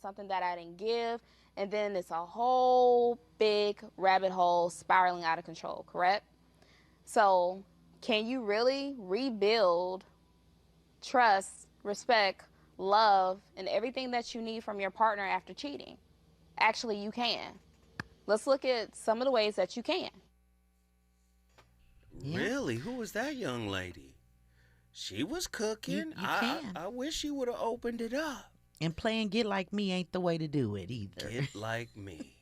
something that I didn't give, and then it's a whole big rabbit hole spiraling out of control, correct? So, can you really rebuild trust, respect, love, and everything that you need from your partner after cheating? Actually, you can. Let's look at some of the ways that you can. Yeah, Really? Who was that young lady? She was you cooking. you can. I wish she would have opened it up. And playing get like me ain't the way to do it either. Get like me.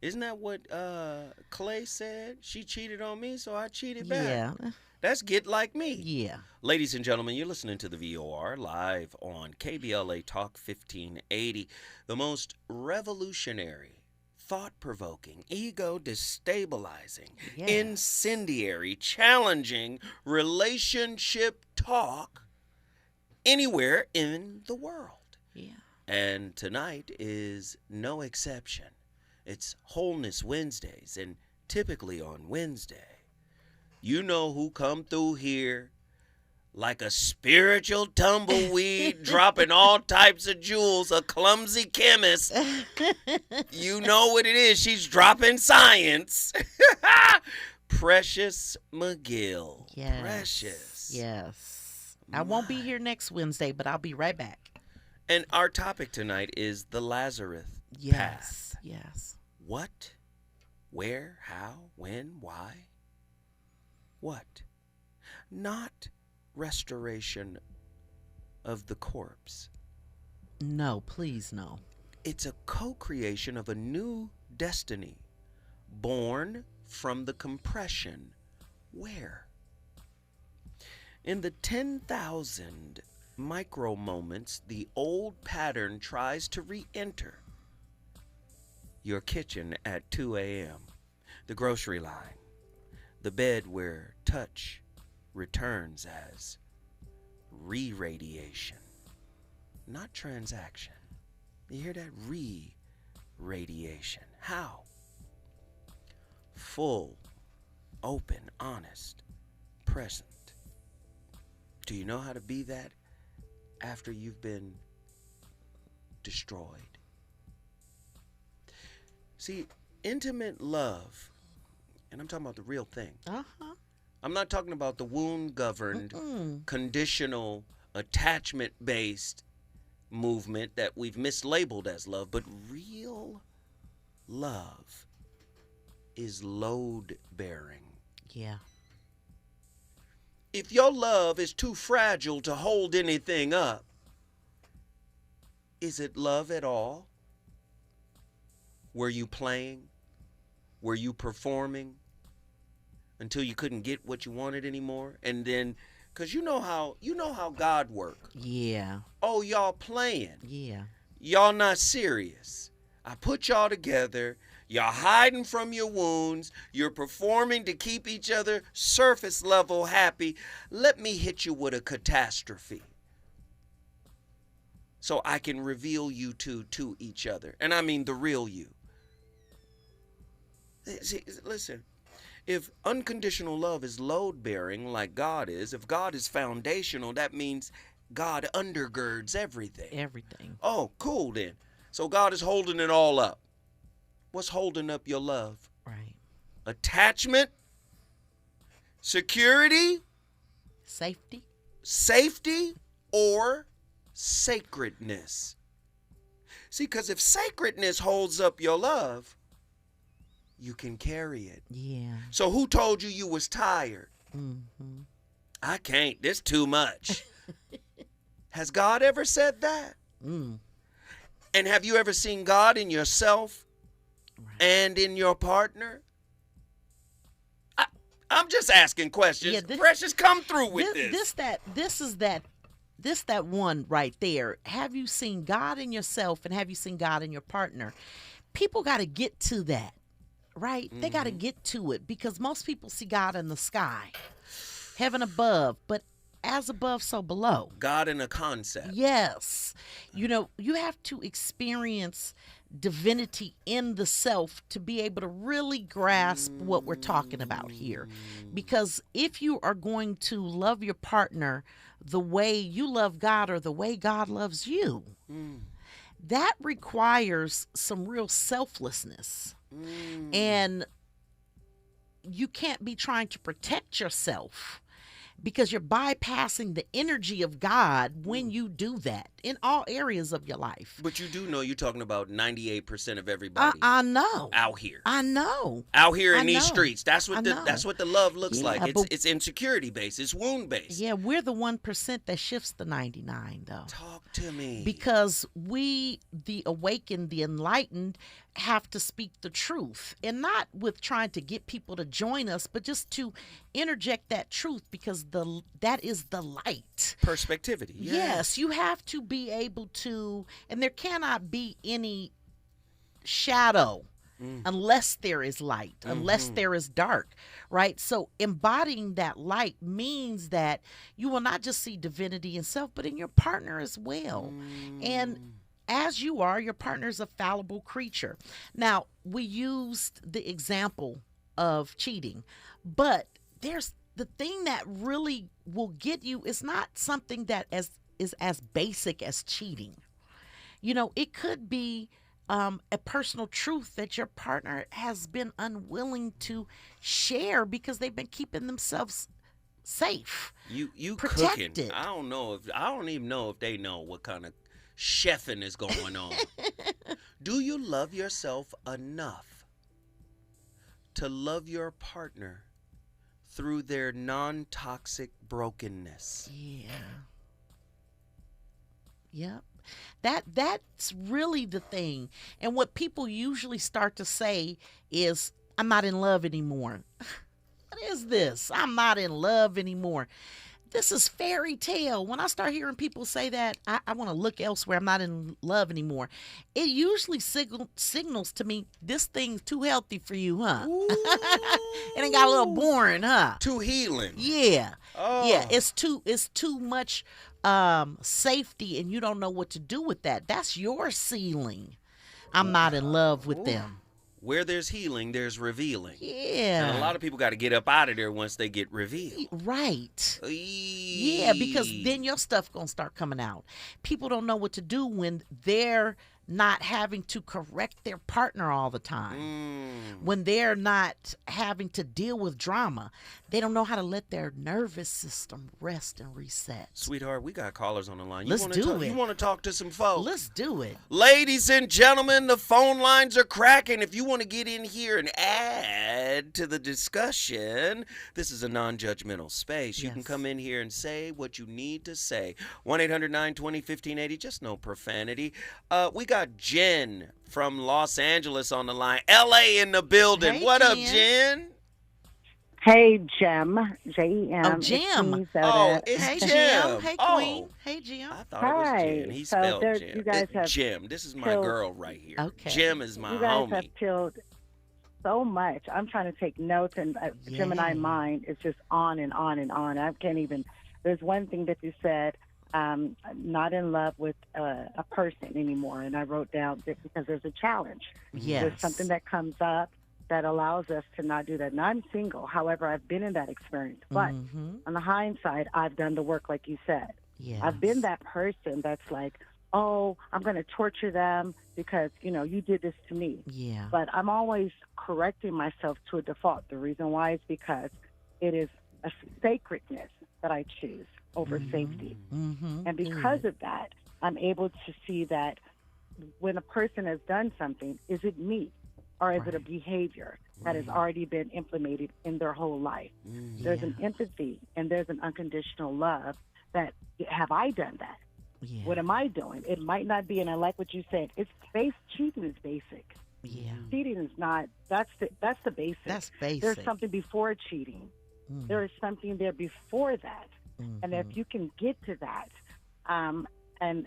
Isn't that what Clay said? She cheated on me, so I cheated back. Yeah. That's get like me. Yeah. Ladies and gentlemen, you're listening to the VOR live on KBLA Talk 1580, the most revolutionary, thought-provoking, ego-destabilizing, Yes. incendiary, challenging relationship talk anywhere in the world. Yeah. And tonight is no exception. It's Wholeness Wednesdays, and typically on Wednesday, you know who come through here like a spiritual tumbleweed, dropping all types of jewels, a clumsy chemist. You know what it is. She's dropping science. Precious McGill. Yes. Precious. Yes. I won't be here next Wednesday, but I'll be right back. And our topic tonight is the Lazarus Yes. path. Yes. What? Where? How? When? Why? What? Not restoration of the corpse. No, please no. It's a co-creation of a new destiny born from the compression. Where? In the 10,000 micro moments, the old pattern tries to re-enter. Your kitchen at 2 a.m., the grocery line, the bed where touch returns as re-radiation, not transaction. You hear that? Re-radiation. How? Full, open, honest, present. Do you know how to be that after you've been destroyed? See, intimate love, and I'm talking about the real thing. Uh-huh. I'm not talking about the wound-governed, conditional, attachment-based movement that we've mislabeled as love, but real love is load-bearing. Yeah. If your love is too fragile to hold anything up, is it love at all? Were you playing? Were you performing until you couldn't get what you wanted anymore? And then, because you know how God works. Yeah. Oh, y'all playing. Yeah. Y'all not serious. I put y'all together. Y'all hiding from your wounds. You're performing to keep each other surface level happy. Let me hit you with a catastrophe so I can reveal you two to each other. And I mean the real you. See, listen, if unconditional love is load-bearing like God is, if God is foundational, that means God undergirds everything. Everything. Oh, cool then. So God is holding it all up. What's holding up your love? Right. Attachment, security, Safety. safety, or sacredness? See, because if sacredness holds up your love, you can carry it. Yeah. So who told you you was tired? Mm-hmm. I can't. This too much. Has God ever said that? Mm. And have you ever seen God in yourself Right. and in your partner? I'm just asking questions. Yeah, Precious, come through with this. This that one right there. Have you seen God in yourself and have you seen God in your partner? People got to get to that, right? They got to get to it because most people see God in the sky, heaven above, but as above, so below. God in a concept. Yes. You know, you have to experience divinity in the self to be able to really grasp what we're talking about here. Because if you are going to love your partner the way you love God or the way God loves you, that requires some real selflessness. Mm. And you can't be trying to protect yourself because you're bypassing the energy of God when you do that in all areas of your life. But you do know you're talking about 98% of I, everybody I know. out here. I know. Out here I in these know. streets. That's I what know. that's what the love looks like. Yeah, but It's insecurity based. It's wound based. yeah, we're the 1% that shifts the 99 though. Talk to me. Because we, the awakened, the enlightened, have to speak the truth, and not with trying to get people to join us, but just to interject that truth, because that is the light. Perspectivity. Yeah. Yes, you have to be able to, and there cannot be any shadow unless there is light, unless there is dark, right? So embodying that light means that you will not just see divinity in self, but in your partner as well. And as you are, your partner is a fallible creature. Now, we used the example of cheating, but there's the thing that really will get you is not something that is as basic as cheating. You know, it could be a personal truth that your partner has been unwilling to share because they've been keeping themselves safe. You protected. cooking. I don't even know if they know what kind of chefing is going on. Do you love yourself enough to love your partner through their non-toxic brokenness? Yeah. Yep. That's really the thing. And what people usually start to say is, I'm not in love anymore. What is this? I'm not in love anymore. This is fairy tale. When I start hearing people say that, I want to look elsewhere. I'm not in love anymore. It usually signals to me this thing's too healthy for you, huh? It ain't got a little boring, huh? Too healing. Yeah. Oh. Yeah, it's too much safety, and you don't know what to do with that. That's your ceiling. I'm not in love with them. Where there's healing, there's revealing. Yeah. And a lot of people got to get up out of there once they get revealed. Right. Yeah, because then your stuff gonna start coming out. People don't know what to do when they're not having to correct their partner all the time. When they're not having to deal with drama. They don't know how to let their nervous system rest and reset. Sweetheart, we got callers on the line. Let's do it. You want to talk to some folks? Let's do it. Ladies and gentlemen, the phone lines are cracking. If you want to get in here and add to the discussion, this is a non-judgmental space. You can come in here and say what you need to say. 1-800-920-1580, just no profanity. We got Jen from Los Angeles on the line. LA in the building. Hey, what up, Jen? Jen? Hey, Jem. J-E-M. Oh, Jem. It's Hey, Jim. Jim. Hey, Oh. Queen. Hey, Jim. I thought it was Hi. Jen. He So spelled there- Jim. you guys It's have Jim. This is my killed- girl right here. Okay. Jim is my You guys homie. have killed so much. I'm trying to take notes, and Gemini mind is just on and on and on. I can't even. There's one thing that you said, not in love with a person anymore, and I wrote down that because there's a challenge. Yes. There's something that comes up that allows us to not do that. And I'm single. However, I've been in that experience. But on the hindsight, I've done the work like you said. Yes. I've been that person that's like, oh, I'm going to torture them because, you did this to me. Yeah. But I'm always correcting myself to a default. The reason why is because it is a sacredness that I choose over safety. And because of that, I'm able to see that when a person has done something, is it me? Or is it a behavior that has already been implemented in their whole life? There's an empathy and there's an unconditional love that, have I done that? Yeah. What am I doing? It might not be, and I like what you said. Cheating is basic. Yeah. Cheating is not, that's the basic. That's basic. There's something before cheating. There is something there before that. And if you can get to that, and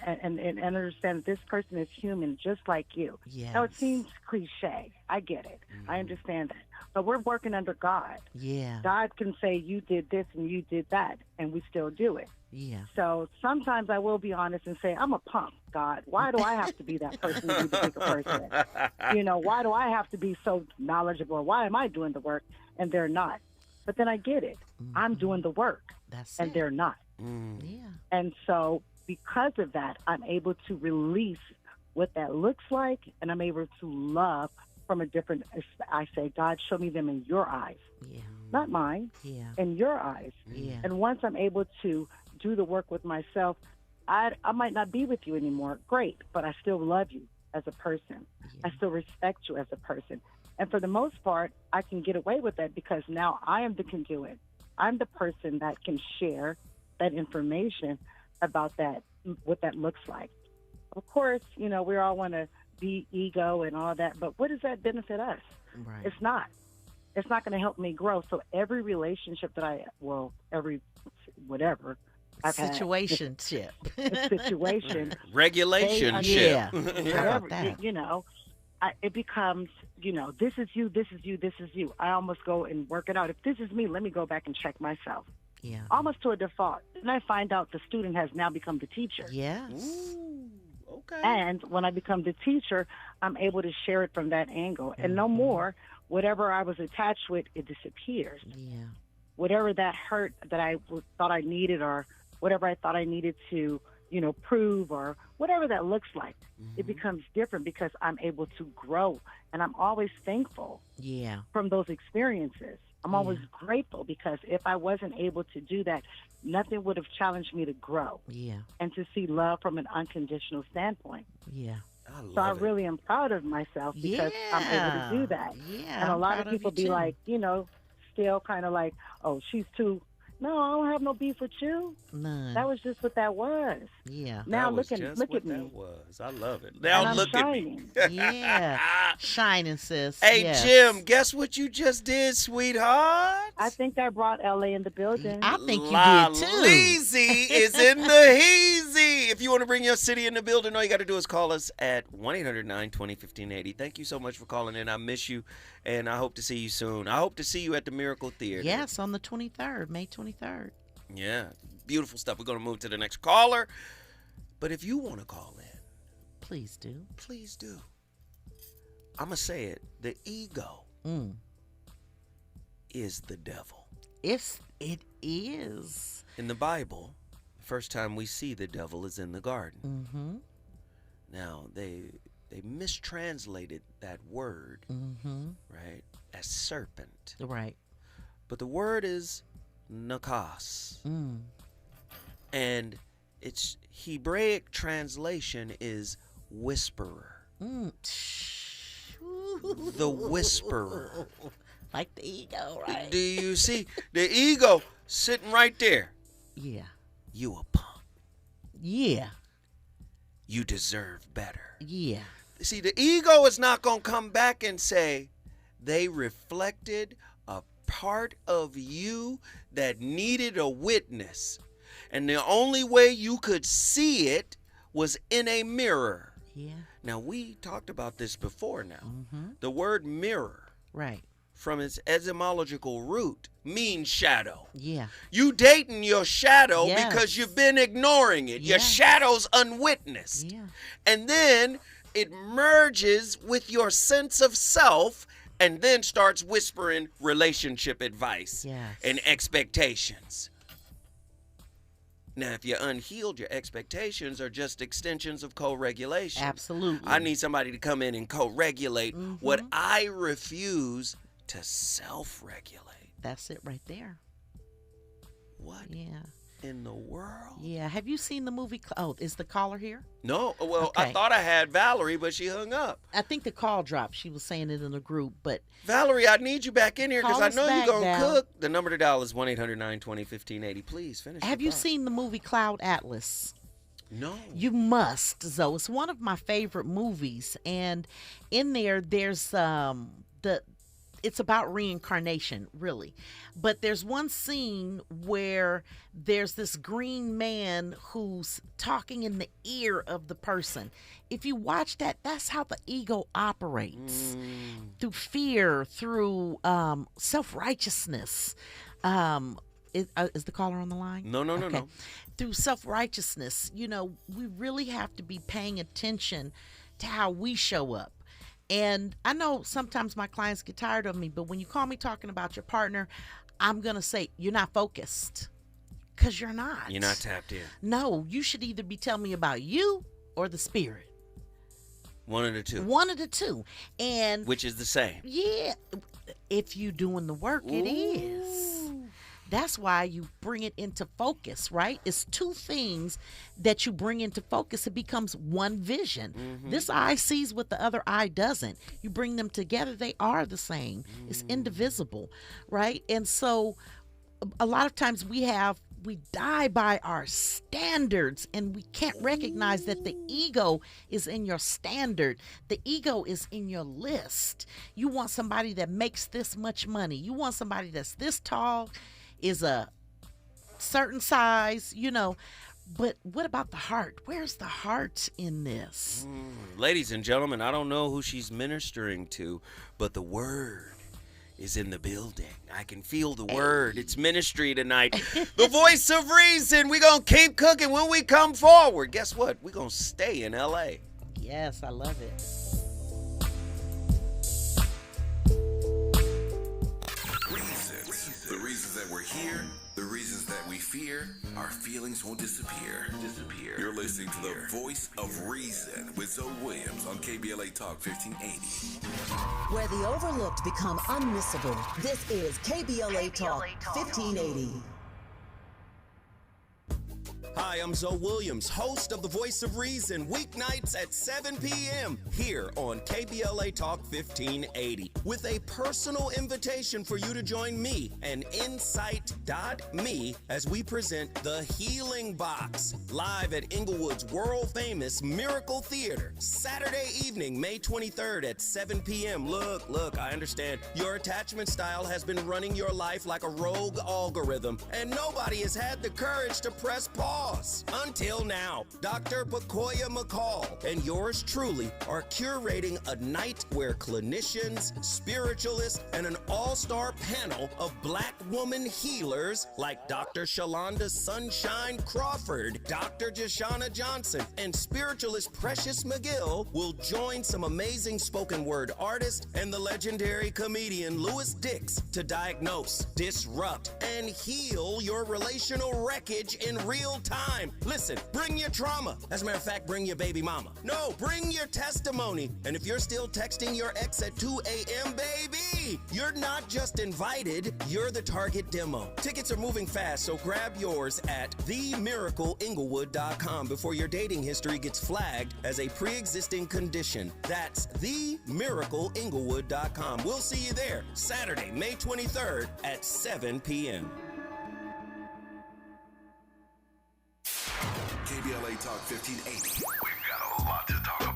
understand that this person is human just like you. Yes. Now, it seems cliche. I get it. I understand that. But we're working under God. Yeah. God can say, you did this and you did that, and we still do it. Yeah. So sometimes I will be honest and say, I'm a punk, God. Why do I have to be that person to be the bigger person? Why do I have to be so knowledgeable? Why am I doing the work and they're not? But then I get it. I'm doing the work and it. they're not. Yeah. And so because of that, I'm able to release what that looks like, and I'm able to love from a different, I say, God, show me them in your eyes, Yeah. not mine, Yeah. in your eyes. Yeah. And once I'm able to do the work with myself, I might not be with you anymore. Great, but I still love you as a person. I still respect you as a person. And for the most part, I can get away with that because now I am the conduit. I'm the person that can share that information about that, what that looks like. Of course, you know, we all want to be ego and all that, but what does that benefit us? Right. It's not. It's not going to help me grow. So every relationship that every whatever I've had, Situationship. situation, Regulation Yeah. ship. How whatever, about that? you know, it becomes, you know, this is you, this is you, this is you. I almost go and work it out. If this is me, let me go back and check myself. Yeah. Almost to a default. Then I find out the student has now become the teacher. Yes. Ooh, okay. And when I become the teacher, I'm able to share it from that angle. And no more, whatever I was attached with, it disappears. Yeah. Whatever that hurt that I thought I needed, or whatever I thought I needed to, you know, prove, or whatever that looks like, it becomes different because I'm able to grow. And I'm always thankful Yeah. from those experiences. I'm always grateful because if I wasn't able to do that, nothing would have challenged me to grow Yeah. and to see love from an unconditional standpoint. Yeah. I love So I it. really am proud of myself because I'm able to do that. Yeah. And a I'm lot proud of people you be too. like, you know, still kind of like, oh, she's too. No, I don't have no beef with you. None. That was just what that was. Yeah. Now That was look just at what me. that was. I love it. And Now I'm look shining. at me. Yeah. Shining, sis. Hey, Yes. Jim, guess what you just did, sweetheart? I think I brought LA in the building. I think you La did too. Leezy is in the heezy. If you want to bring your city in the building, all you got to do is call us at 1-800-920-1580. Thank you so much for calling in. I miss you, and I hope to see you soon. I hope to see you at the Miracle Theater. Yes, on the 23rd, May 23rd. Yeah, beautiful stuff. We're going to move to the next caller. But if you want to call in, Please do. please do. I'm going to say it. The ego Mm. is the devil. It is. In the Bible, the first time we see the devil is in the garden. Mm-hmm. Now, they mistranslated that word, Mm-hmm. right, as serpent. Right. But the word is nakas. Mm. And its Hebraic translation is whisperer. Mm. The whisperer. Like the ego, right? Do you see the ego sitting right there? Yeah. You a punk. Yeah. You deserve better. Yeah. See, the ego is not going to come back and say they reflected a part of you that needed a witness. And the only way you could see it was in a mirror. Yeah. Now, we talked about this before now. Mm-hmm. The word mirror, Right. from its etymological root, means shadow. Yeah. You dating your shadow Yes. because you've been ignoring it. Your Yes. shadow's unwitnessed. Yeah. And then it merges with your sense of self and then starts whispering relationship advice Yes. and expectations. Now, if you're unhealed, your expectations are just extensions of co-regulation. Absolutely. I need somebody to come in and co-regulate what I refuse to self-regulate. That's it right there. What Yeah. in the world? Yeah. Have you seen the movie? Oh, is the caller here? No, well, I Okay. thought I had Valerie, but she hung up. I think the call dropped. She was saying it in the group, but Valerie, I need you back in here because Call I us know back, you're going to Val. cook. The number to dial is 1-800-920-1580. Please finish. have your you thought. seen the movie Cloud Atlas? No. You must, Zoe. It's one of my favorite movies, and in there's it's about reincarnation, really. But there's one scene where there's this green man who's talking in the ear of the person. If you watch that, that's how the ego operates. Through fear, through self-righteousness. Is the caller on the line? No. Through self-righteousness, we really have to be paying attention to how we show up. And I know sometimes my clients get tired of me, but when you call me talking about your partner, I'm going to say, you're not focused. Because you're not. You're not tapped in. No, you should either be telling me about you or the spirit. One of the two. One of the two. And Which is the same. yeah, if you doing the work, it is. That's why you bring it into focus, right? It's two things that you bring into focus. It becomes one vision. This eye sees what the other eye doesn't. You bring them together, they are the same. It's indivisible, right? And so a lot of times we die by our standards, and we can't recognize that the ego is in your standard. The ego is in your list. You want somebody that makes this much money. You want somebody that's this tall, is a certain size, But what about the heart? Where's the heart in this? Ladies and gentlemen, I don't know who she's ministering to, but the word is in the building. I can feel the word. It's ministry tonight. The voice of reason. We're going to keep cooking when we come forward. Guess what? We're going to stay in L.A. Yes, I love it. The reasons that we're here, the reasons that we fear, our feelings won't disappear. You're listening to the voice of reason with Zoe Williams on KBLA Talk 1580. Where the overlooked become unmissable. This is KBLA Talk 1580. Hi, I'm Zoe Williams, host of The Voice of Reason, weeknights at 7 p.m. here on KBLA Talk 1580, with a personal invitation for you to join me and Insight.me as we present The Healing Box, live at Inglewood's world-famous Miracle Theater, Saturday evening, May 23rd at 7 p.m. Look, I understand your attachment style has been running your life like a rogue algorithm, and nobody has had the courage to press pause. Until now, Dr. Pakoya McCall and yours truly are curating a night where clinicians, spiritualists, and an all-star panel of Black woman healers like Dr. Shalonda Sunshine Crawford, Dr. Jashana Johnson, and spiritualist Precious McGill will join some amazing spoken word artists and the legendary comedian Louis Dix to diagnose, disrupt, and heal your relational wreckage in real time. Listen, bring your trauma. As a matter of fact, bring your baby mama. No, bring your testimony. And if you're still texting your ex at 2 a.m., baby, you're not just invited, you're the target demo. Tickets are moving fast, so grab yours at themiracleinglewood.com before your dating history gets flagged as a pre-existing condition. That's themiracleinglewood.com. We'll see you there Saturday, May 23rd at 7 p.m. KBLA Talk 1580. We've got a lot to talk about.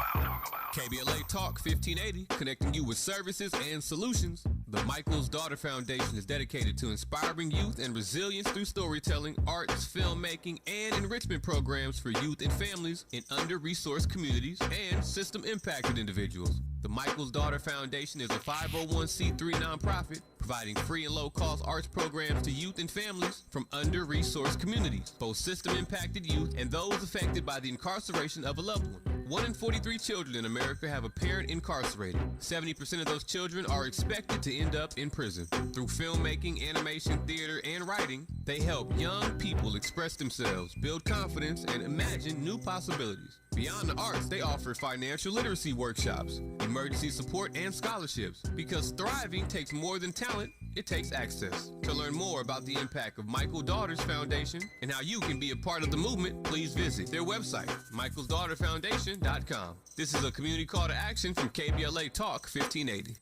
KBLA Talk 1580, connecting you with services and solutions. The Michael's Daughter Foundation is dedicated to inspiring youth and resilience through storytelling, arts, filmmaking, and enrichment programs for youth and families in under-resourced communities and system-impacted individuals. The Michael's Daughter Foundation is a 501c3 nonprofit providing free and low-cost arts programs to youth and families from under-resourced communities, both system-impacted youth and those affected by the incarceration of a loved one. 1 in 43 children in America have a parent incarcerated. 70% of those children are expected to end up in prison. Through filmmaking, animation, theater, and writing, they help young people express themselves, build confidence, and imagine new possibilities. Beyond the arts, they offer financial literacy workshops, emergency support, and scholarships. Because thriving takes more than talent, it takes access. To learn more about the impact of Michael Daughters Foundation and how you can be a part of the movement, please visit their website, michaelsdaughterfoundation.com. This is a community call to action from KBLA Talk 1580.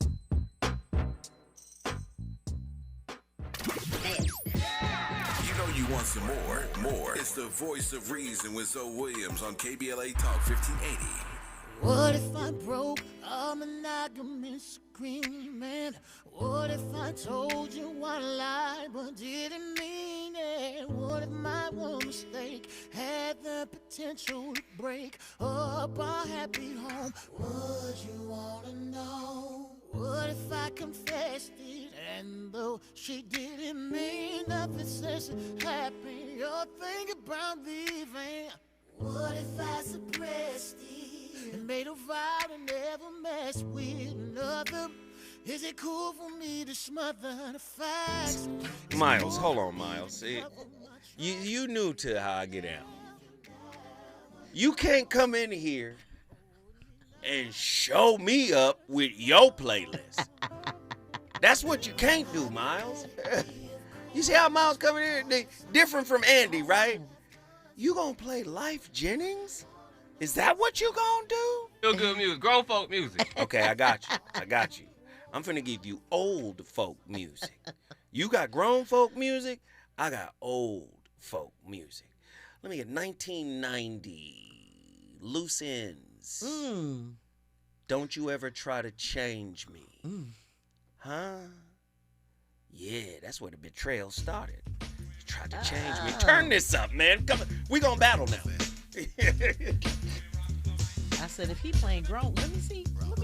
You know you want some more. It's the voice of reason with Zoe Williams on KBLA Talk 1580. What if I broke a monogamous agreement? What if I told you one lie but didn't mean it? What if my one mistake had the potential to break up our happy home? Would you wanna know? What if I confessed it and though she didn't mean nothing since it happened, you're thinking about leaving? What if I suppressed it and made a vow to never mess with another? Is it cool for me to smother the facts? Miles, hold on, Miles. You new to how I get down. You can't come in here and show me up with your playlist. That's what you can't do, Miles. You see how Miles coming in? Different from Andy, right? You gonna play Life Jennings? Is that what you gonna do? Feel good music, grown folk music. Okay, I got you. I'm finna give you old folk music. You got grown folk music, I got old folk music. Let me get 1990, Loose Ends. Don't you ever try to change me. Huh? Yeah, that's where the betrayal started. You tried to change me. Turn this up, man. Come on. We gonna battle now. I said, if he playing grown, let me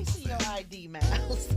see your ID, Miles.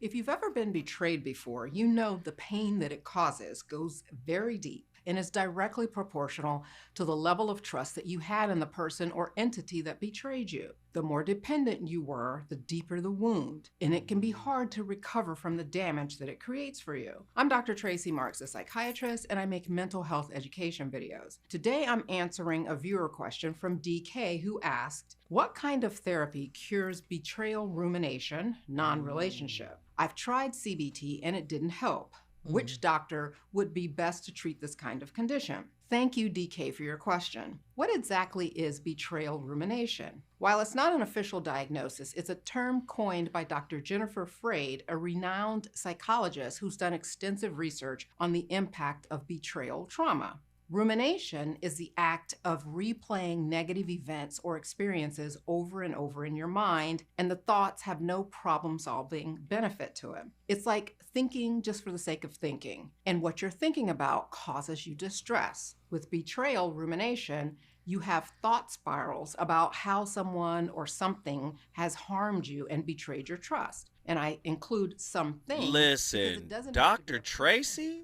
If you've ever been betrayed before, you know the pain that it causes goes very deep and is directly proportional to the level of trust that you had in the person or entity that betrayed you. The more dependent you were, the deeper the wound, and it can be hard to recover from the damage that it creates for you. I'm Dr. Tracy Marks, a psychiatrist, and I make mental health education videos. Today, I'm answering a viewer question from DK who asked, what kind of therapy cures betrayal rumination, non-relationship? I've tried CBT and it didn't help. Which doctor would be best to treat this kind of condition? Thank you, DK, for your question. What exactly is betrayal rumination? While it's not an official diagnosis, it's a term coined by Dr. Jennifer Freyd, a renowned psychologist who's done extensive research on the impact of betrayal trauma. Rumination is the act of replaying negative events or experiences over and over in your mind, and the thoughts have no problem-solving benefit to it. It's like thinking just for the sake of thinking, and what you're thinking about causes you distress. With betrayal rumination, you have thought spirals about how someone or something has harmed you and betrayed your trust. And I include something. Listen, Dr. Tracy?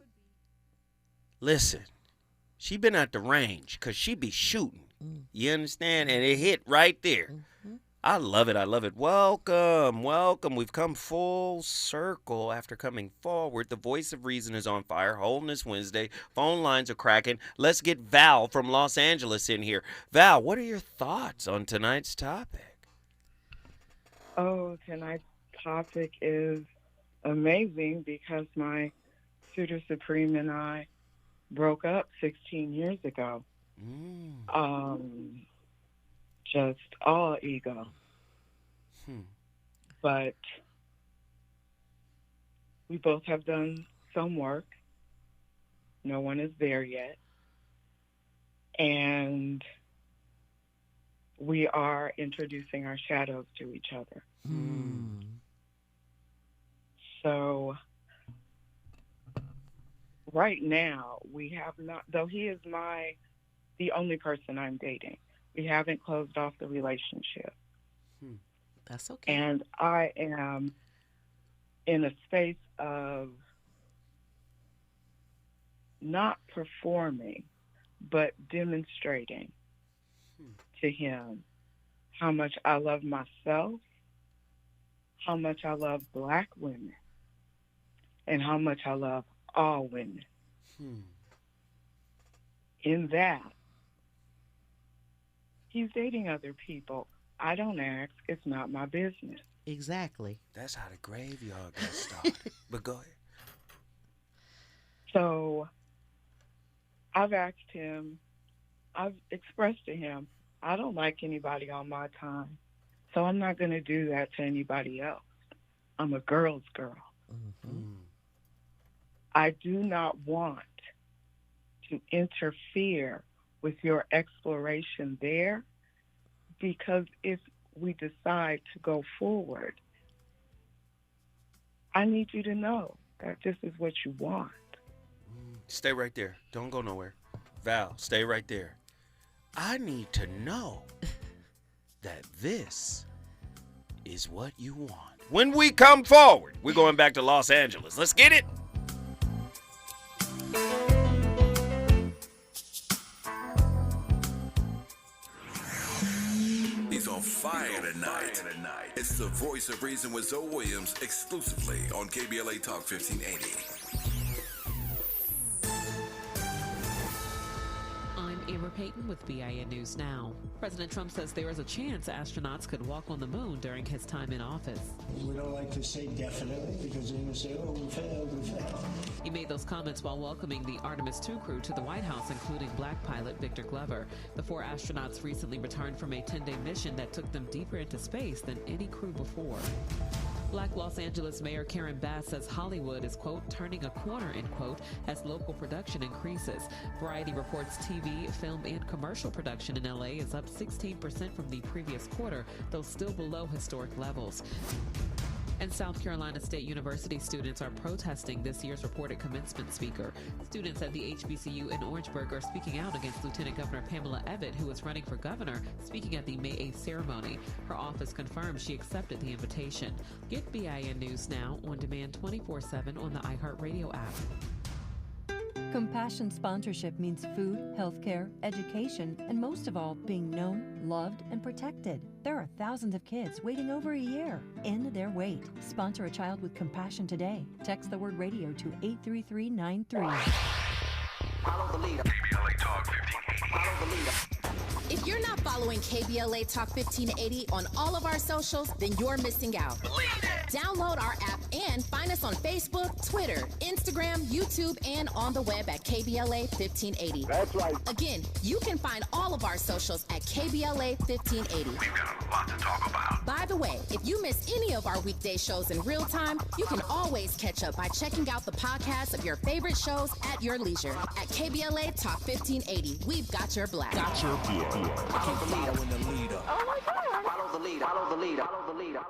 Listen. She been at the range because she be shooting. You understand? And it hit right there. I love it. I love it. Welcome. Welcome. We've come full circle after coming forward. The voice of reason is on fire. Wholeness Wednesday. Phone lines are cracking. Let's get Val from Los Angeles in here. Val, what are your thoughts on tonight's topic? Oh, tonight's topic is amazing because my Tutor Supreme and I broke up 16 years ago. Just all ego. But we both have done some work. No one is there yet. And we are introducing our shadows to each other. So right now, we have not, though he is the only person I'm dating. We haven't closed off the relationship. That's okay. And I am in a space of not performing, but demonstrating to him how much I love myself, how much I love Black women, and how much I love all women. In that, he's dating other people, I don't ask. It's not my business. Exactly. That's how the graveyard got started. But go ahead. So I've asked him, I've expressed to him, I don't like anybody on my time. So I'm not going to do that to anybody else. I'm a girl's girl. Mm-hmm. I do not want to interfere with your exploration there, because if we decide to go forward, I need you to know that this is what you want. Stay right there. Don't go nowhere. Val, stay right there. I need to know that this is what you want. When we come forward, we're going back to Los Angeles. Let's get it. He's on fire tonight. It's the Voice of Reason with Zoe Williams, exclusively on KBLA Talk 1580. I'm Amber Payton with BIN News Now. President Trump says there is a chance astronauts could walk on the moon during his time in office. We don't like to say definitely, because they're going to say, oh, we failed. He made those comments while welcoming the Artemis II crew to the White House, including black pilot Victor Glover. The 4 astronauts recently returned from a 10-day mission that took them deeper into space than any crew before. Black Los Angeles Mayor Karen Bass says Hollywood is, quote, turning a corner, end quote, as local production increases. Variety reports TV, film, and commercial production in LA is up 16% from the previous quarter, though still below historic levels. And South Carolina State University students are protesting this year's reported commencement speaker. Students at the HBCU in Orangeburg are speaking out against Lieutenant Governor Pamela Evitt, who is running for governor, speaking at the May 8th ceremony. Her office confirmed she accepted the invitation. Get BIN News Now on demand 24/7 on the iHeartRadio app. Compassion sponsorship means food, healthcare, education, and most of all, being known, loved, and protected. There are thousands of kids waiting over a year. End their wait. Sponsor a child with compassion today. Text the word radio to 83393. Follow the leader. KBLA Talk 1580. Follow the leader. If you're not following KBLA Talk 1580 on all of our socials, then you're missing out. Download our app and find us on Facebook, Twitter, Instagram, YouTube, and on the web at KBLA 1580. That's right. Again, you can find all of our socials at KBLA 1580. We've got a lot to talk about. By the way, if you miss any of our weekday shows in real time, you can always catch up by checking out the podcast of your favorite shows at your leisure. At KBLA Talk 1580, we've got your black. Got your black. Follow the leader. Oh my God. Follow the leader. Follow the leader. Follow the leader.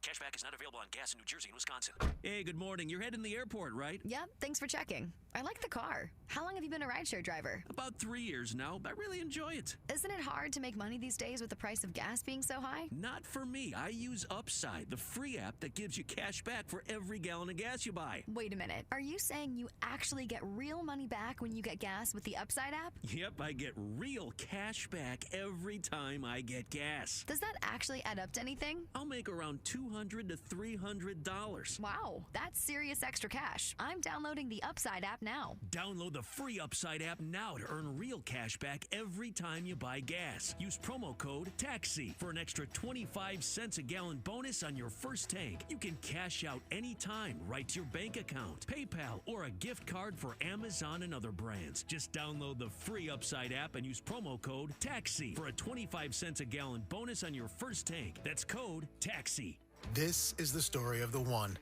Cashback is not available on gas in New Jersey and Wisconsin. Hey, good morning. You're heading to the airport, right? Yep, thanks for checking. I like the car. How long have you been a rideshare driver? About 3 years now. I really enjoy it. Isn't it hard to make money these days with the price of gas being so high? Not for me. I use Upside, the free app that gives you cash back for every gallon of gas you buy. Wait a minute. Are you saying you actually get real money back when you get gas with the Upside app? Yep, I get real cash back every time I get gas. Does that actually add up to anything? I'll make around $200 to $300. Wow, that's serious extra cash. I'm downloading the Upside app now. Download the free Upside app now to earn real cash back every time you buy gas. Use promo code TAXI for an extra 25 cents a gallon bonus on your first tank. You can cash out anytime right to your bank account, PayPal, or a gift card for Amazon and other brands. Just download the free Upside app and use promo code TAXI for a 25 cents a gallon bonus on your first tank. That's code TAXI. This is the story of the one.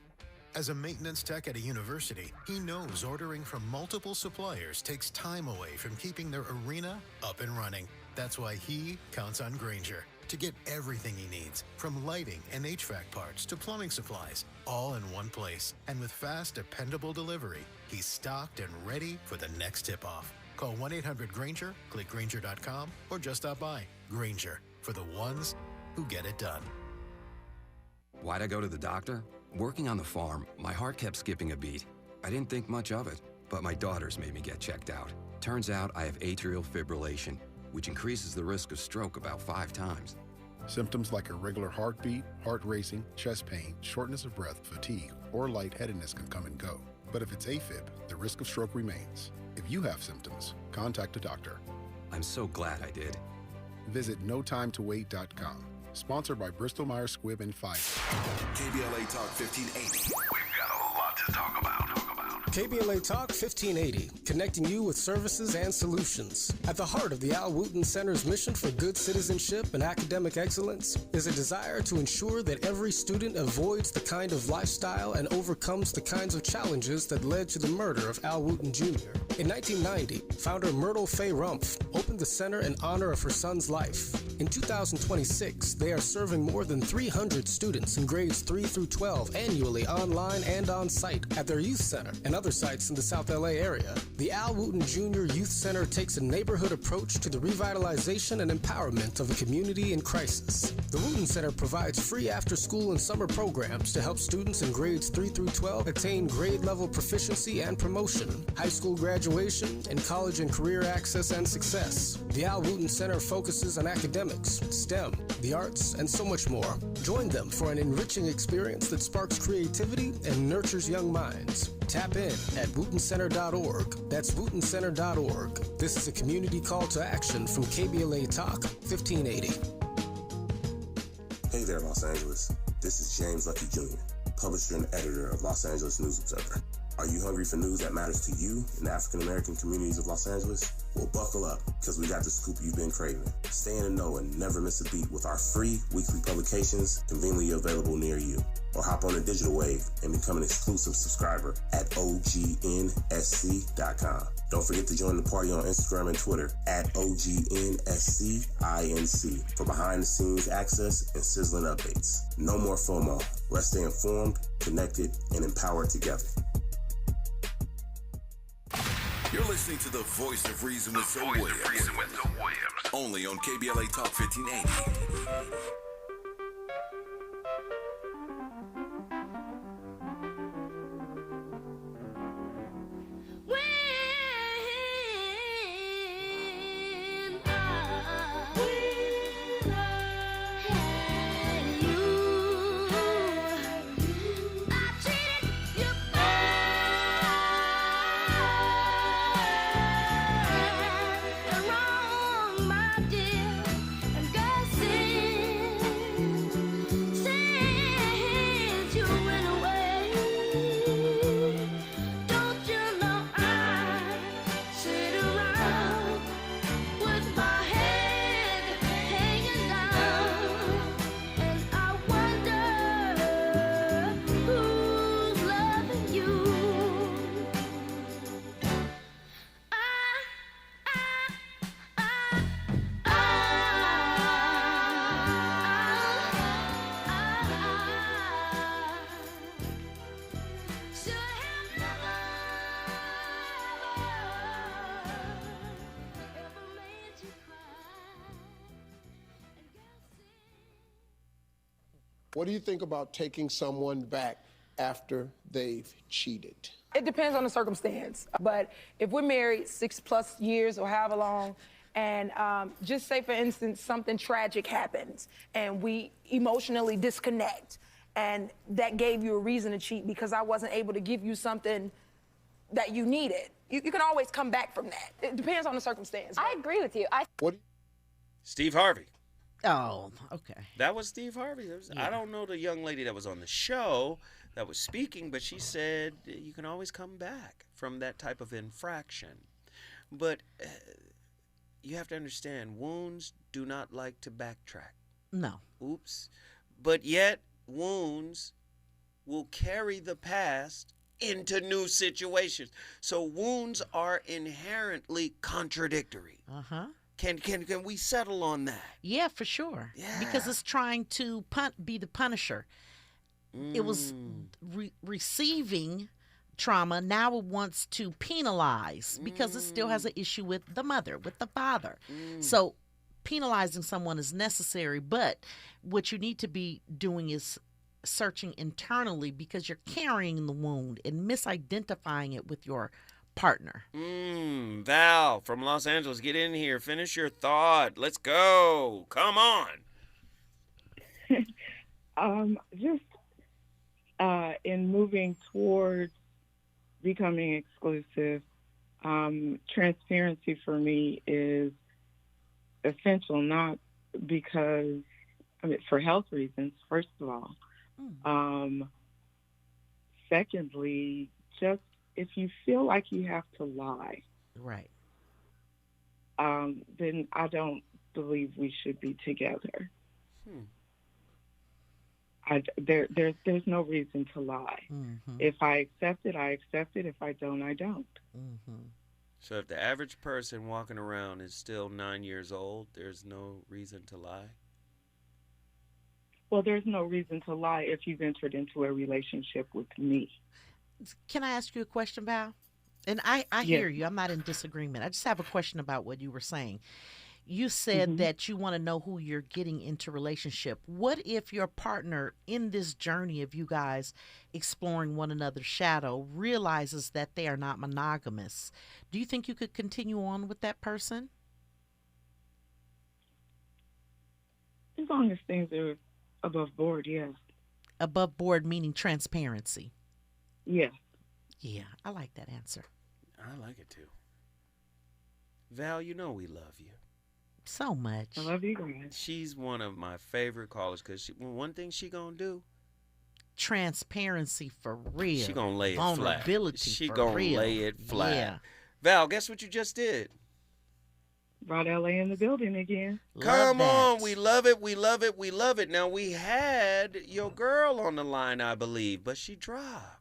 As a maintenance tech at a university, he knows ordering from multiple suppliers takes time away from keeping their arena up and running. That's why he counts on Grainger to get everything he needs, from lighting and HVAC parts to plumbing supplies, all in one place. And with fast, dependable delivery, he's stocked and ready for the next tip-off. Call 1-800-GRAINGER, click Grainger.com, or just stop by. Grainger, for the ones who get it done. Why'd I go to the doctor? Working on the farm, my heart kept skipping a beat. I didn't think much of it, but my daughters made me get checked out. Turns out I have atrial fibrillation, which increases the risk of stroke about 5 times. Symptoms like irregular heartbeat, heart racing, chest pain, shortness of breath, fatigue, or lightheadedness can come and go. But if it's AFib, the risk of stroke remains. If you have symptoms, contact a doctor. I'm so glad I did. Visit notimetowait.com. Sponsored by Bristol Myers Squibb and Pfizer. KBLA Talk 1580. We've got a lot to talk about. KBLA Talk 1580, connecting you with services and solutions. At the heart of the Al Wooten Center's mission for good citizenship and academic excellence is a desire to ensure that every student avoids the kind of lifestyle and overcomes the kinds of challenges that led to the murder of Al Wooten Jr. In 1990, founder Myrtle Fay Rumpf opened the center in honor of her son's life. In 2026, they are serving more than 300 students in grades 3 through 12 annually online and on site at their youth center and other sites in the South LA area. The Al Wooten Jr. Youth Center takes a neighborhood approach to the revitalization and empowerment of a community in crisis. The Wooten Center provides free after-school and summer programs to help students in grades 3 through 12 attain grade-level proficiency and promotion, high school graduation, and college and career access and success. The Al Wooten Center focuses on academics, STEM, the arts, and so much more. Join them for an enriching experience that sparks creativity and nurtures young minds. Tap in at wootencenter.org. That's wootencenter.org. This is a community call to action from KBLA Talk 1580. Hey there, Los Angeles. This is James Lucky Jr., publisher and editor of Los Angeles News Observer. Are you hungry for news that matters to you in the African-American communities of Los Angeles? Well, buckle up, because we got the scoop you've been craving. Stay in the know and never miss a beat with our free weekly publications conveniently available near you. Or hop on the digital wave and become an exclusive subscriber at OGNSC.com. Don't forget to join the party on Instagram and Twitter at OGNSCINC for behind-the-scenes access and sizzling updates. No more FOMO. Let's stay informed, connected, and empowered together. You're listening to the Voice of Reason with Zoe Williams. Only on KBLA Talk 1580. What do you think about taking someone back after they've cheated? It depends on the circumstance. But if we're married 6+ years or however long, and just say, for instance, something tragic happens and we emotionally disconnect, and that gave you a reason to cheat because I wasn't able to give you something that you needed. You can always come back from that. It depends on the circumstance. I agree with you. Steve Harvey. Oh, okay. That was Steve Harvey. I don't know the young lady that was on the show that was speaking, but she said you can always come back from that type of infraction. But you have to understand, wounds do not like to backtrack. No. Oops. But yet, wounds will carry the past into new situations. So wounds are inherently contradictory. Uh-huh. Can we settle on that? Yeah, for sure. Yeah. Because it's trying to be the punisher. It was receiving trauma. Now it wants to penalize because it still has an issue with the mother, with the father. So penalizing someone is necessary, but what you need to be doing is searching internally because you're carrying the wound and misidentifying it with your partner. Val from Los Angeles, get in here. Finish your thought. Let's go. Come on. In moving towards becoming exclusive, transparency for me is essential, not because, for health reasons, first of all. Secondly, just if you feel like you have to lie, right, then I don't believe we should be together. There's no reason to lie. If I accept it, I accept it. If I don't, I don't. So if the average person walking around is still 9 years old, there's no reason to lie? Well, there's no reason to lie if you've entered into a relationship with me. Can I ask you a question, Val? And I hear you. I'm not in disagreement. I just have a question about what you were saying. You said that you want to know who you're getting into relationship. What if your partner in this journey of you guys exploring one another's shadow realizes that they are not monogamous? Do you think you could continue on with that person? As long as things are above board, yes. Above board meaning transparency? Yes. Yeah, I like that answer. I like it too. Val, you know we love you. So much. I love you guys. She's one of my favorite callers because one thing she gonna do. Transparency for real. She gonna lay it flat. Vulnerability She for gonna real. lay it flat. Yeah. Val, guess what you just did? Brought LA in the building again. Come on, we love it, we love it, we love it. Now we had your girl on the line, I believe, but she dropped.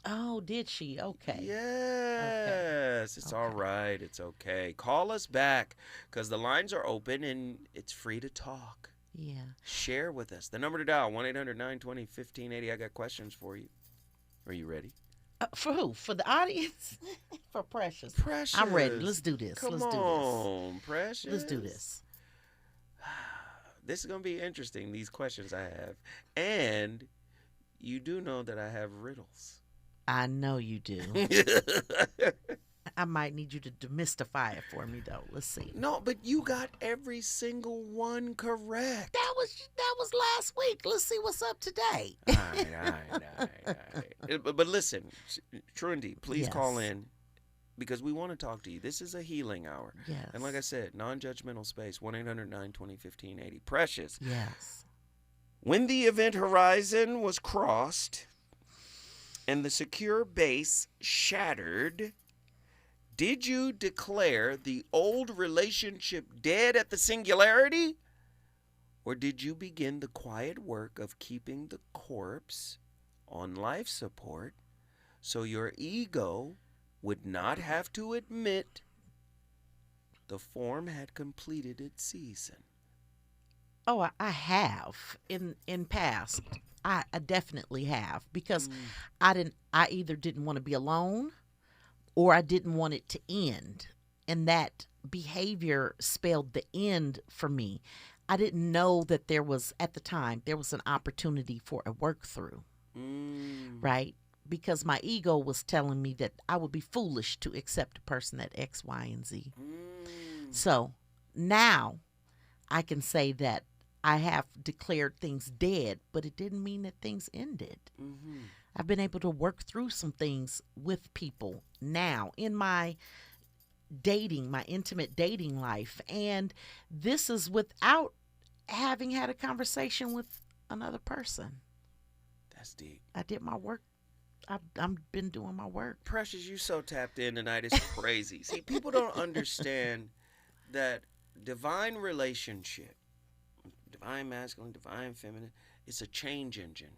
Oh, did she? Okay. Yes, it's all right. It's okay. Call us back because the lines are open and it's free to talk. Yeah. Share with us. The number to dial, 1-800-920-1580. I got questions for you. Are you ready? For who? For the audience? For Precious. Precious. I'm ready. Let's do this. Come Let's on, Precious. Let's do this. This is going to be interesting, these questions I have. And you do know that I have riddles. I know you do. I might need you to demystify it for me, though. Let's see. No, but you got every single one correct. That was last week. Let's see what's up today. All right. But listen, Trudy, please call in because we want to talk to you. This is a healing hour. Yes. And like I said, non-judgmental space, 1-800-920-1580. Precious. Yes. When the event horizon was crossed and the secure base shattered, did you declare the old relationship dead at the singularity? Or did you begin the quiet work of keeping the corpse on life support so your ego would not have to admit the form had completed its season? Oh, I have in past. I definitely have because I either didn't want to be alone or I didn't want it to end. And that behavior spelled the end for me. I didn't know that at the time, there was an opportunity for a work through, right? Because my ego was telling me that I would be foolish to accept a person at X, Y, and Z. So now I can say that I have declared things dead, but it didn't mean that things ended. I've been able to work through some things with people now in my dating, my intimate dating life. And this is without having had a conversation with another person. That's deep. I did my work. I've been doing my work. Precious, you so tapped in tonight. It's crazy. See, people don't understand that divine relationship, divine masculine, divine feminine, it's a change engine,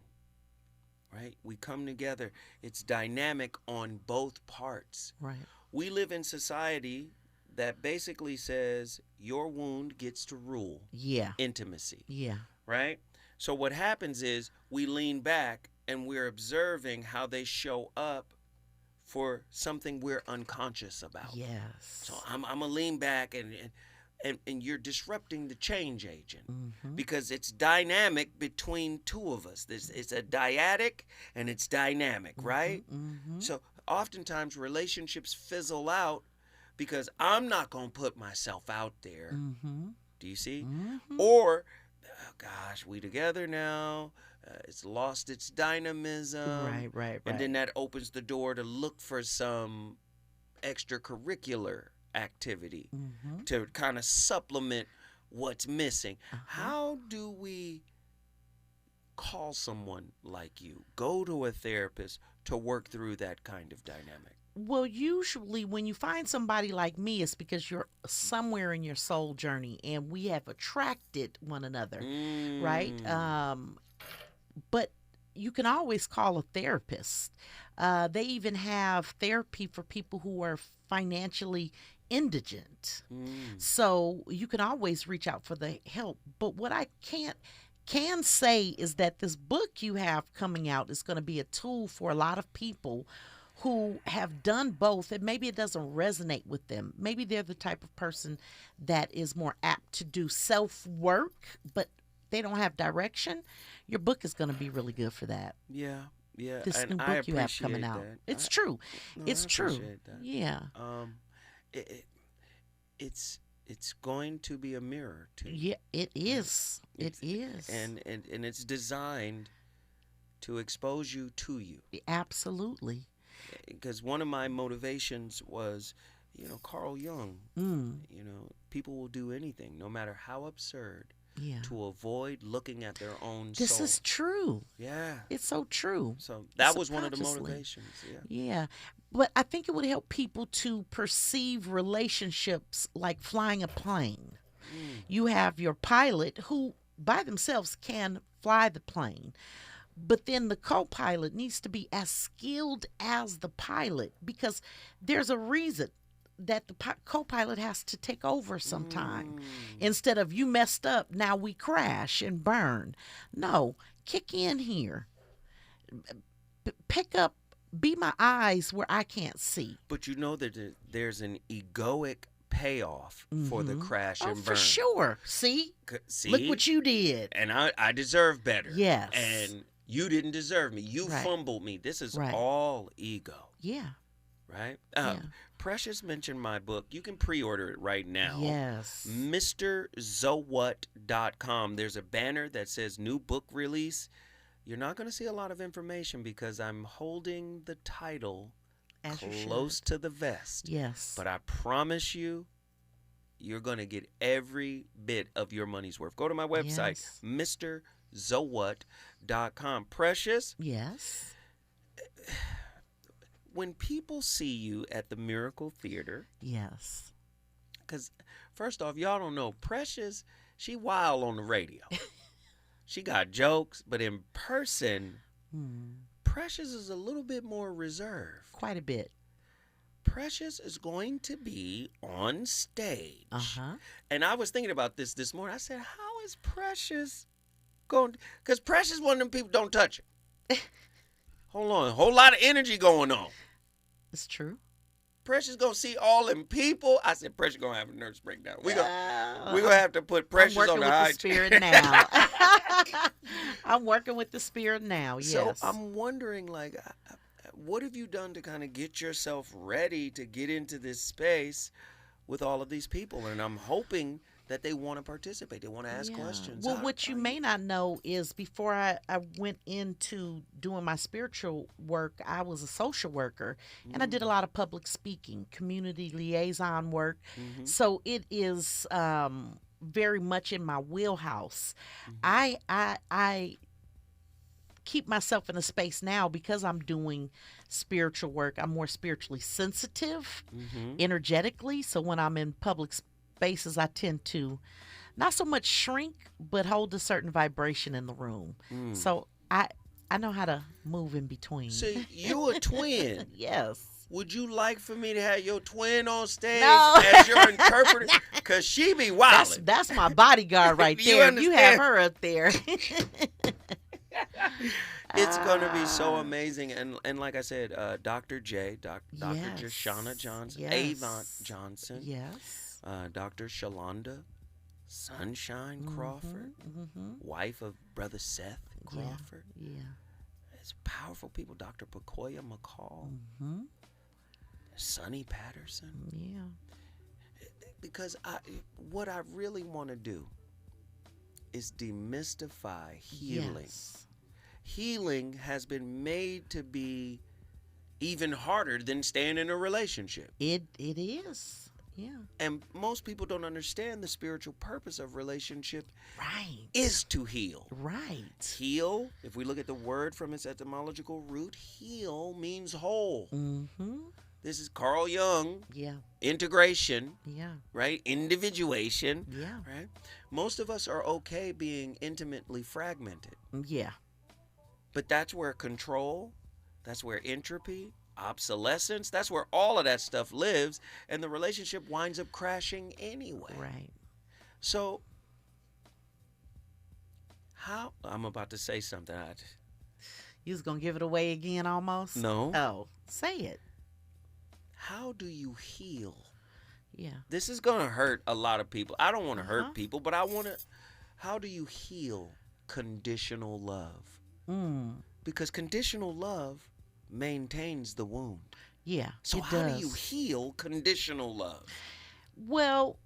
right? We come together. It's dynamic on both parts. Right. We live in society that basically says your wound gets to rule. Yeah. Intimacy. Yeah. Right? So what happens is we lean back and we're observing how they show up for something we're unconscious about. Yes. So I'm going to lean back and you're disrupting the change agent because it's dynamic between two of us. It's a dyadic and it's dynamic, right? So oftentimes relationships fizzle out because I'm not going to put myself out there. Do you see? Or, oh gosh, we together now. It's lost its dynamism. Right. And then that opens the door to look for some extracurricular activity to kind of supplement what's missing. How do we call someone like you, go to a therapist to work through that kind of dynamic? Well, usually when you find somebody like me, it's because you're somewhere in your soul journey and we have attracted one another, right? But you can always call a therapist. They even have therapy for people who are financially indigent. So you can always reach out for the help. But what I can say is that this book you have coming out is going to be a tool for a lot of people who have done both, and maybe it doesn't resonate with them. Maybe they're the type of person that is more apt to do self-work, but they don't have direction. Your book is going to be really good for that. Yeah. This and new I book you have coming out. that. It's true. It's I true. appreciate that. Yeah. It's going to be a mirror too. Yeah, it is. It is. And it's designed to expose you to you. Absolutely. Because one of my motivations was, Carl Jung, people will do anything, no matter how absurd, to avoid looking at their own soul. This is true. Yeah. It's so true. So that was one of the motivations. Yeah. But I think it would help people to perceive relationships like flying a plane. You have your pilot who by themselves can fly the plane. But then the co-pilot needs to be as skilled as the pilot, because there's a reason that the co-pilot has to take over sometime. Instead of you messed up, now we crash and burn. No, kick in here. Pick up, be my eyes where I can't see. But you know that there's an egoic payoff for the crash and burn. For sure. See? Look what you did. And I deserve better. Yes. And you didn't deserve me. You fumbled me. This is all ego. Yeah. Right? Precious mentioned my book. You can pre-order it right now. Yes. MrZowhat.com. There's a banner that says new book release. You're not going to see a lot of information because I'm holding the title close to the vest. Yes. But I promise you, you're going to get every bit of your money's worth. Go to my website, MrZowhat.com. Precious? Yes. When people see you at the Miracle Theater. Yes. Because, first off, y'all don't know, Precious, she wild on the radio. She got jokes, but in person, Precious is a little bit more reserved. Quite a bit. Precious is going to be on stage. And I was thinking about this morning. I said, how is Precious going to... Because Precious one of them people don't touch it. Hold on. A whole lot of energy going on. It's true. Precious going to see all them people. I said, Precious going to have a nervous breakdown. We're going to have to put Precious on the high chair. I'm working with the spirit now. I'm working with the spirit now, yes. So I'm wondering, like, what have you done to kind of get yourself ready to get into this space with all of these people? And I'm hoping that they want to participate. They want to ask questions. Well, what you may not know is before I went into doing my spiritual work, I was a social worker, and I did a lot of public speaking, community liaison work. So it is very much in my wheelhouse. I keep myself in a space now because I'm doing spiritual work. I'm more spiritually sensitive, energetically. So when I'm in public spaces, I tend to not so much shrink, but hold a certain vibration in the room. So I know how to move in between. See, you a twin. Yes. Would you like for me to have your twin on stage as your interpreter? Because she be wild. That's my bodyguard right there. You have her up there. It's going to be so amazing. And like I said, Dr. J, Dr. Jashana Johnson, Avant Johnson. Yes. Dr. Shalonda Sunshine Crawford, wife of Brother Seth Crawford. Yeah. It's powerful people. Dr. Pacoya McCall. Sonny Patterson. Yeah. Because what I really want to do is demystify healing. Yes. Healing has been made to be even harder than staying in a relationship. It is. Yeah. And most people don't understand the spiritual purpose of relationship Right. is to heal. Right. Heal, if we look at the word from its etymological root, heal means whole. Mm-hmm. This is Carl Jung. Yeah. Integration. Yeah. Right? Individuation. Yeah. Right? Most of us are okay being intimately fragmented. Yeah. But that's where control, that's where entropy, obsolescence, that's where all of that stuff lives, and the relationship winds up crashing anyway. Right. So, how, I'm about to say something. You was going to give it away again almost? No. Oh, say it. How do you heal? Yeah. This is going to hurt a lot of people. I don't want to hurt people, but how do you heal conditional love? Because conditional love maintains the wound. Yeah, so it how does. do you heal conditional love? Well,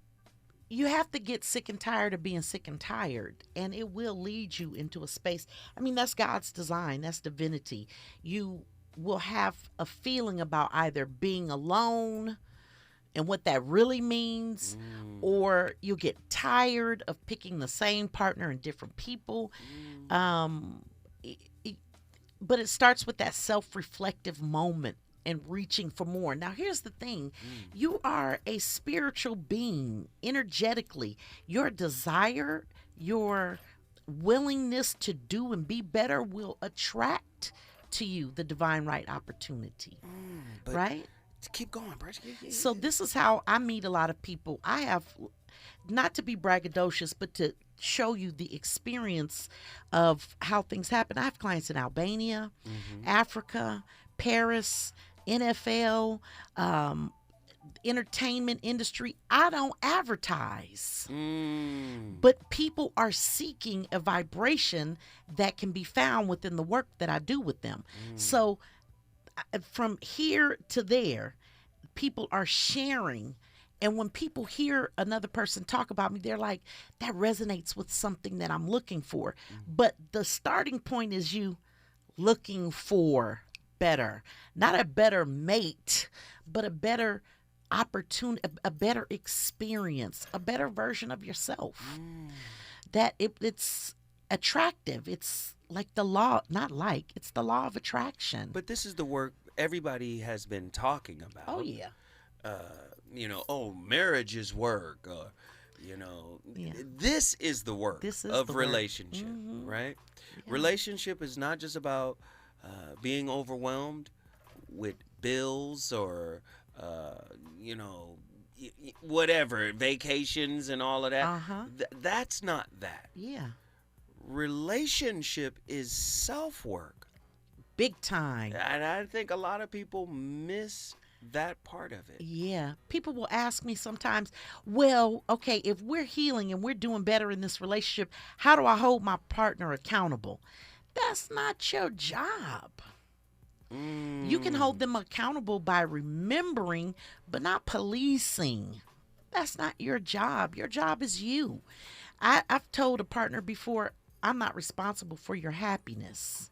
you have to get sick and tired of being sick and tired, and it will lead you into a space. I mean, that's God's design. That's divinity. You will have a feeling about either being alone and what that really means, or you'll get tired of picking the same partner and different people. But it starts with that self-reflective moment and reaching for more. Now, here's the thing. You are a spiritual being energetically. Your desire, your willingness to do and be better will attract to you the divine right opportunity. Right? Keep going, bro. So this is how I meet a lot of people. I have, not to be braggadocious, but to show you the experience of how things happen. I have clients in Albania, Africa, Paris, NFL, entertainment industry. I don't advertise, but people are seeking a vibration that can be found within the work that I do with them. So from here to there, people are sharing. And when people hear another person talk about me, they're like, that resonates with something that I'm looking for. But the starting point is you looking for better, not a better mate, but a better opportunity, a better experience, a better version of yourself. That it's attractive. It's like the law, it's the law of attraction. But this is the work everybody has been talking about. Oh, yeah. Marriage is work. This is the work of relationship, right? Yeah. Relationship is not just about being overwhelmed with bills or, whatever, vacations and all of that. That's not that. Yeah. Relationship is self-work. Big time. And I think a lot of people miss that part of it. Yeah. People will ask me sometimes, well, okay, if we're healing and we're doing better in this relationship, how do I hold my partner accountable? That's not your job. You can hold them accountable by remembering, but not policing. That's not your job. Your job is you. I've told a partner before, I'm not responsible for your happiness.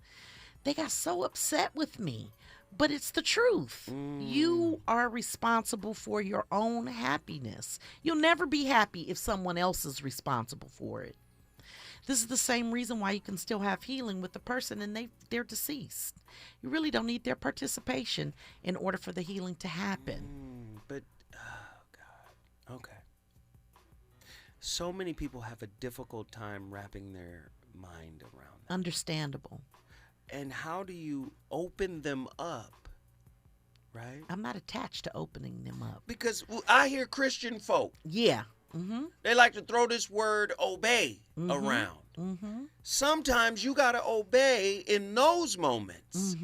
They got so upset with me. But it's the truth. You are responsible for your own happiness. You'll never be happy if someone else is responsible for it. This is the same reason why you can still have healing with the person and they're deceased. You really don't need their participation in order for the healing to happen. But, oh God. Okay. So many people have a difficult time wrapping their mind around that. Understandable. And how do you open them up, right? I'm not attached to opening them up. Because I hear Christian folk. Yeah. They like to throw this word obey around. Sometimes you got to obey in those moments.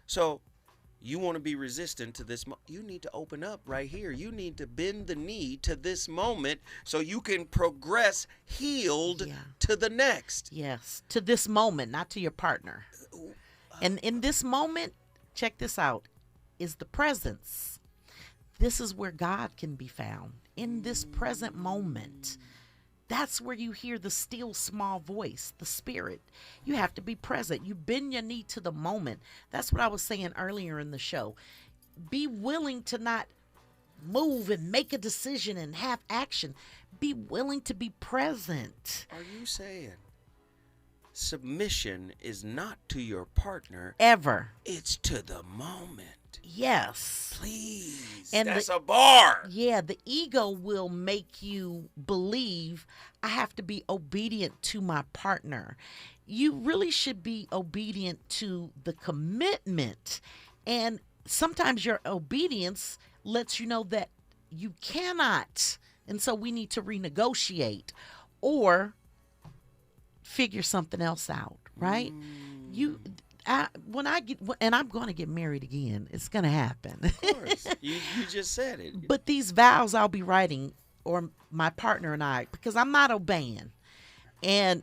So you want to be resistant to this. You need to open up right here. You need to bend the knee to this moment so you can progress healed to the next. Yes, to this moment, not to your partner. And in this moment, check this out, is the presence. This is where God can be found. In this present moment, that's where you hear the still small voice, the spirit. You have to be present. You bend your knee to the moment. That's what I was saying earlier in the show. Be willing to not move and make a decision and have action. Be willing to be present. Are you saying submission is not to your partner? Ever. It's to the moment. Yes. Please. And that's a bar. Yeah, the ego will make you believe I have to be obedient to my partner. You really should be obedient to the commitment. And sometimes your obedience lets you know that you cannot. And so we need to renegotiate or figure something else out, right? When I get, and I'm going to get married again. It's going to happen. Of course. You just said it. But these vows I'll be writing, or my partner and I, because I'm not obeying. And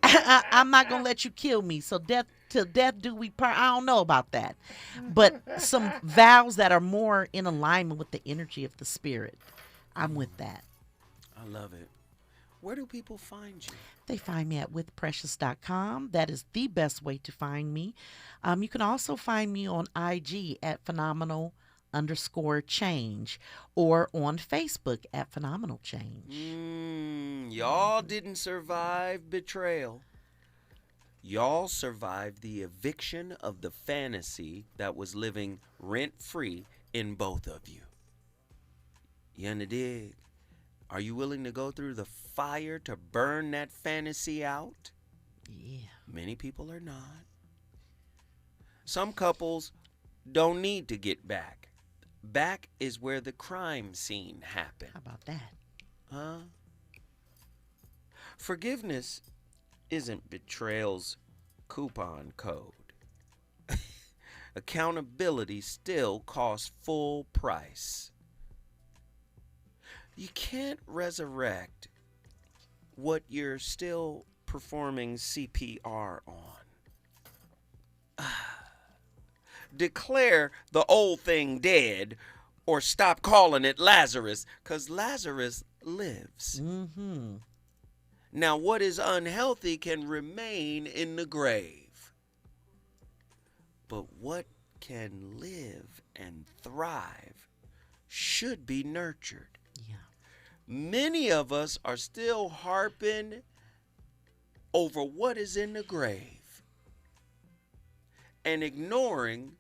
I'm not going to let you kill me. So till death do we part. I don't know about that. But some vows that are more in alignment with the energy of the spirit. I'm with that. I love it. Where do people find you? They find me at withprecious.com. That is the best way to find me. You can also find me on IG at phenomenal_change or on Facebook at phenomenal change. Y'all didn't survive betrayal. Y'all survived the eviction of the fantasy that was living rent-free in both of you. You under dig? Are you willing to go through the fire to burn that fantasy out? Yeah. Many people are not. Some couples don't need to get back. Back is where the crime scene happened. How about that? Huh? Forgiveness isn't betrayal's coupon code. Accountability still costs full price. You can't resurrect what you're still performing CPR on. Declare the old thing dead or stop calling it Lazarus, because Lazarus lives. Mm-hmm. Now, what is unhealthy can remain in the grave. But what can live and thrive should be nurtured. Many of us are still harping over what is in the grave and ignoring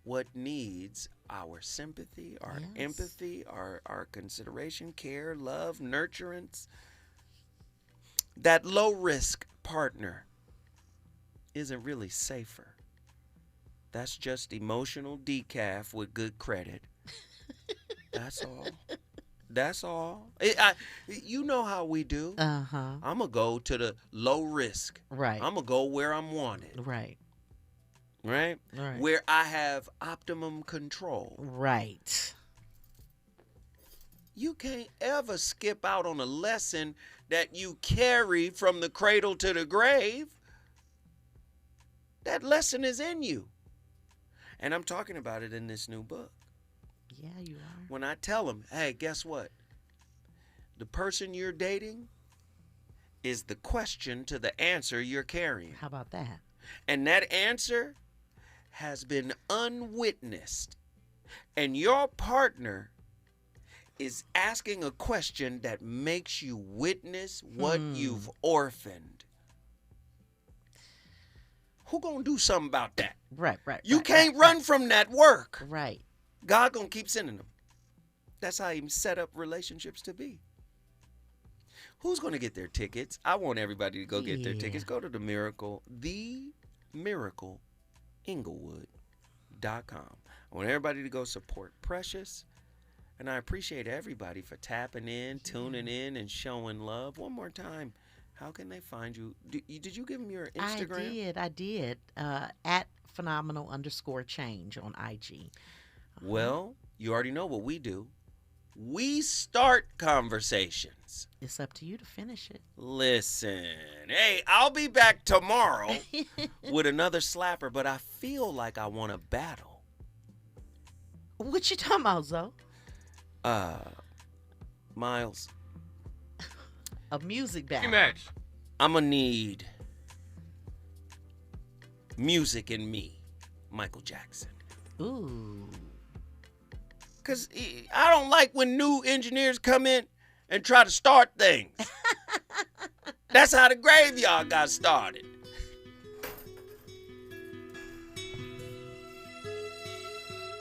what needs our sympathy, our empathy, our consideration, care, love, nurturance. That low-risk partner isn't really safer. That's just emotional decaf with good credit. That's all. That's all. You know how we do. Uh-huh. I'm going to go to the low risk. Right. I'm going to go where I'm wanted. Right. Right? Right. Where I have optimum control. Right. You can't ever skip out on a lesson that you carry from the cradle to the grave. That lesson is in you. And I'm talking about it in this new book. Yeah, you are. When I tell them, hey, guess what? The person you're dating is the question to the answer you're carrying. How about that? And that answer has been unwitnessed. And your partner is asking a question that makes you witness what you've orphaned. Who gonna do something about that? Right. You can't run from that work. Right. God gonna keep sending them. That's how he set up relationships to be. Who's gonna get their tickets? I want everybody to go get their tickets. Go to themiracleinglewood.com. I want everybody to go support Precious. And I appreciate everybody for tapping in, tuning in, and showing love. One more time, how can they find you? Did you give them your Instagram? I did. At phenomenal_change on IG. Well, you already know what we do. We start conversations. It's up to you to finish it. Listen, hey, I'll be back tomorrow with another slapper, but I feel like I want to battle. What you talking about, Zoe? Miles. A music battle. Match. I'm going to need Music in Me, Michael Jackson. Ooh. Because I don't like when new engineers come in and try to start things. That's how the graveyard got started.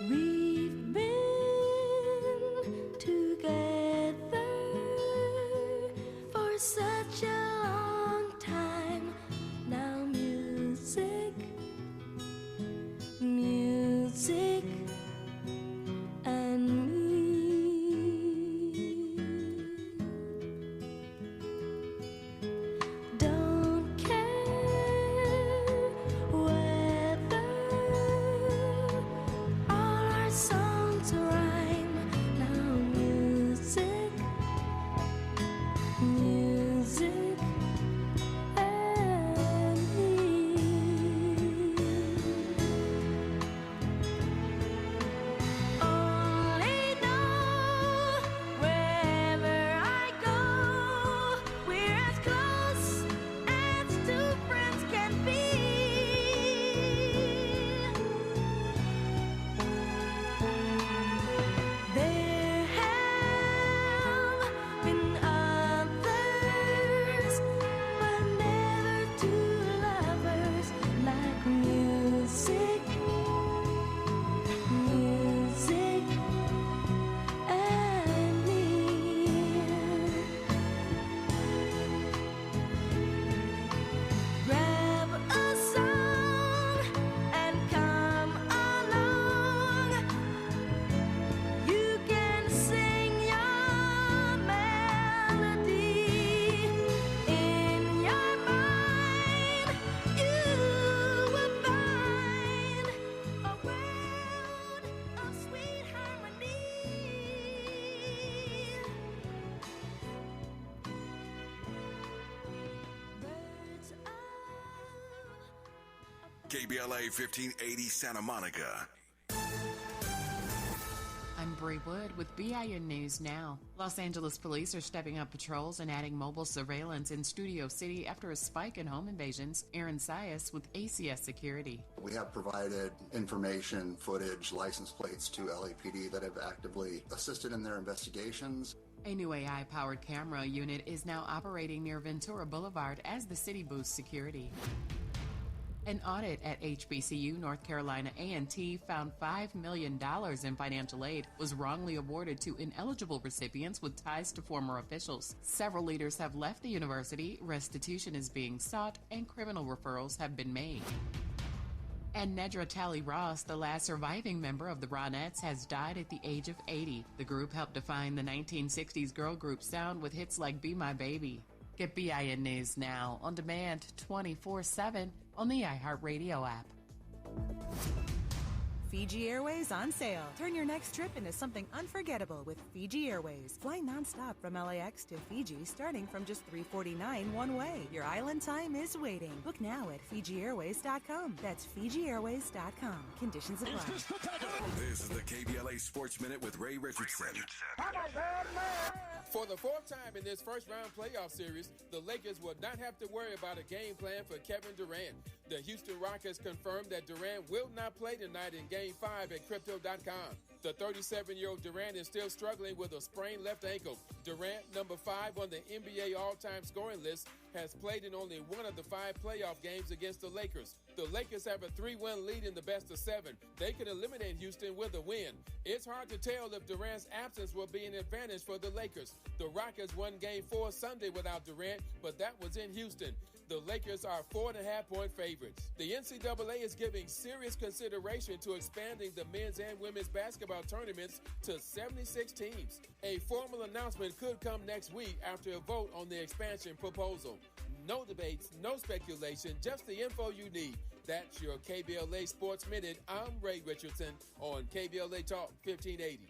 We've been together for such a long time. Now music and me. Don't care whether all our songs rhyme. Now music and me. Only know wherever I go, we're as close as two friends can be. There have been others, but never two lovers like music and me. Grab a song and come along. You can sing your melody in your mind. You will find a world of sweet harmony. Birds KBLA 1580 Santa Monica. I'm Bree Wood with BIN News Now. Los Angeles police are stepping up patrols and adding mobile surveillance in Studio City after a spike in home invasions. Aaron Sias with ACS Security. We have provided information, footage, license plates to LAPD that have actively assisted in their investigations. A new AI-powered camera unit is now operating near Ventura Boulevard as the city boosts security. An audit at HBCU North Carolina A&T found $5 million in financial aid was wrongly awarded to ineligible recipients with ties to former officials. Several leaders have left the university, restitution is being sought, and criminal referrals have been made. And Nedra Talley Ross, the last surviving member of the Ronettes, has died at the age of 80. The group helped define the 1960s girl group sound with hits like Be My Baby. Get BIN News Now on demand 24/7 on the iHeartRadio app. Fiji Airways on sale. Turn your next trip into something unforgettable with Fiji Airways. Fly nonstop from LAX to Fiji starting from just $349 one way. Your island time is waiting. Book now at FijiAirways.com. That's FijiAirways.com. Conditions apply. This is the KBLA Sports Minute with Ray Richardson. For the fourth time in this first-round playoff series, the Lakers will not have to worry about a game plan for Kevin Durant. The Houston Rockets confirmed that Durant will not play tonight in Game 5 at Crypto.com. The 37-year-old Durant is still struggling with a sprained left ankle. Durant, number 5 on the NBA all-time scoring list, has played in only one of the 5 playoff games against the Lakers. The Lakers have a 3-1 lead in the best-of-7. They could eliminate Houston with a win. It's hard to tell if Durant's absence will be an advantage for the Lakers. The Rockets won Game 4 Sunday without Durant, but that was in Houston. The Lakers are 4.5-point favorites. The NCAA is giving serious consideration to expanding the men's and women's basketball tournaments to 76 teams. A formal announcement could come next week after a vote on the expansion proposal. No debates, no speculation, just the info you need. That's your KBLA Sports Minute. I'm Ray Richardson on KBLA Talk 1580.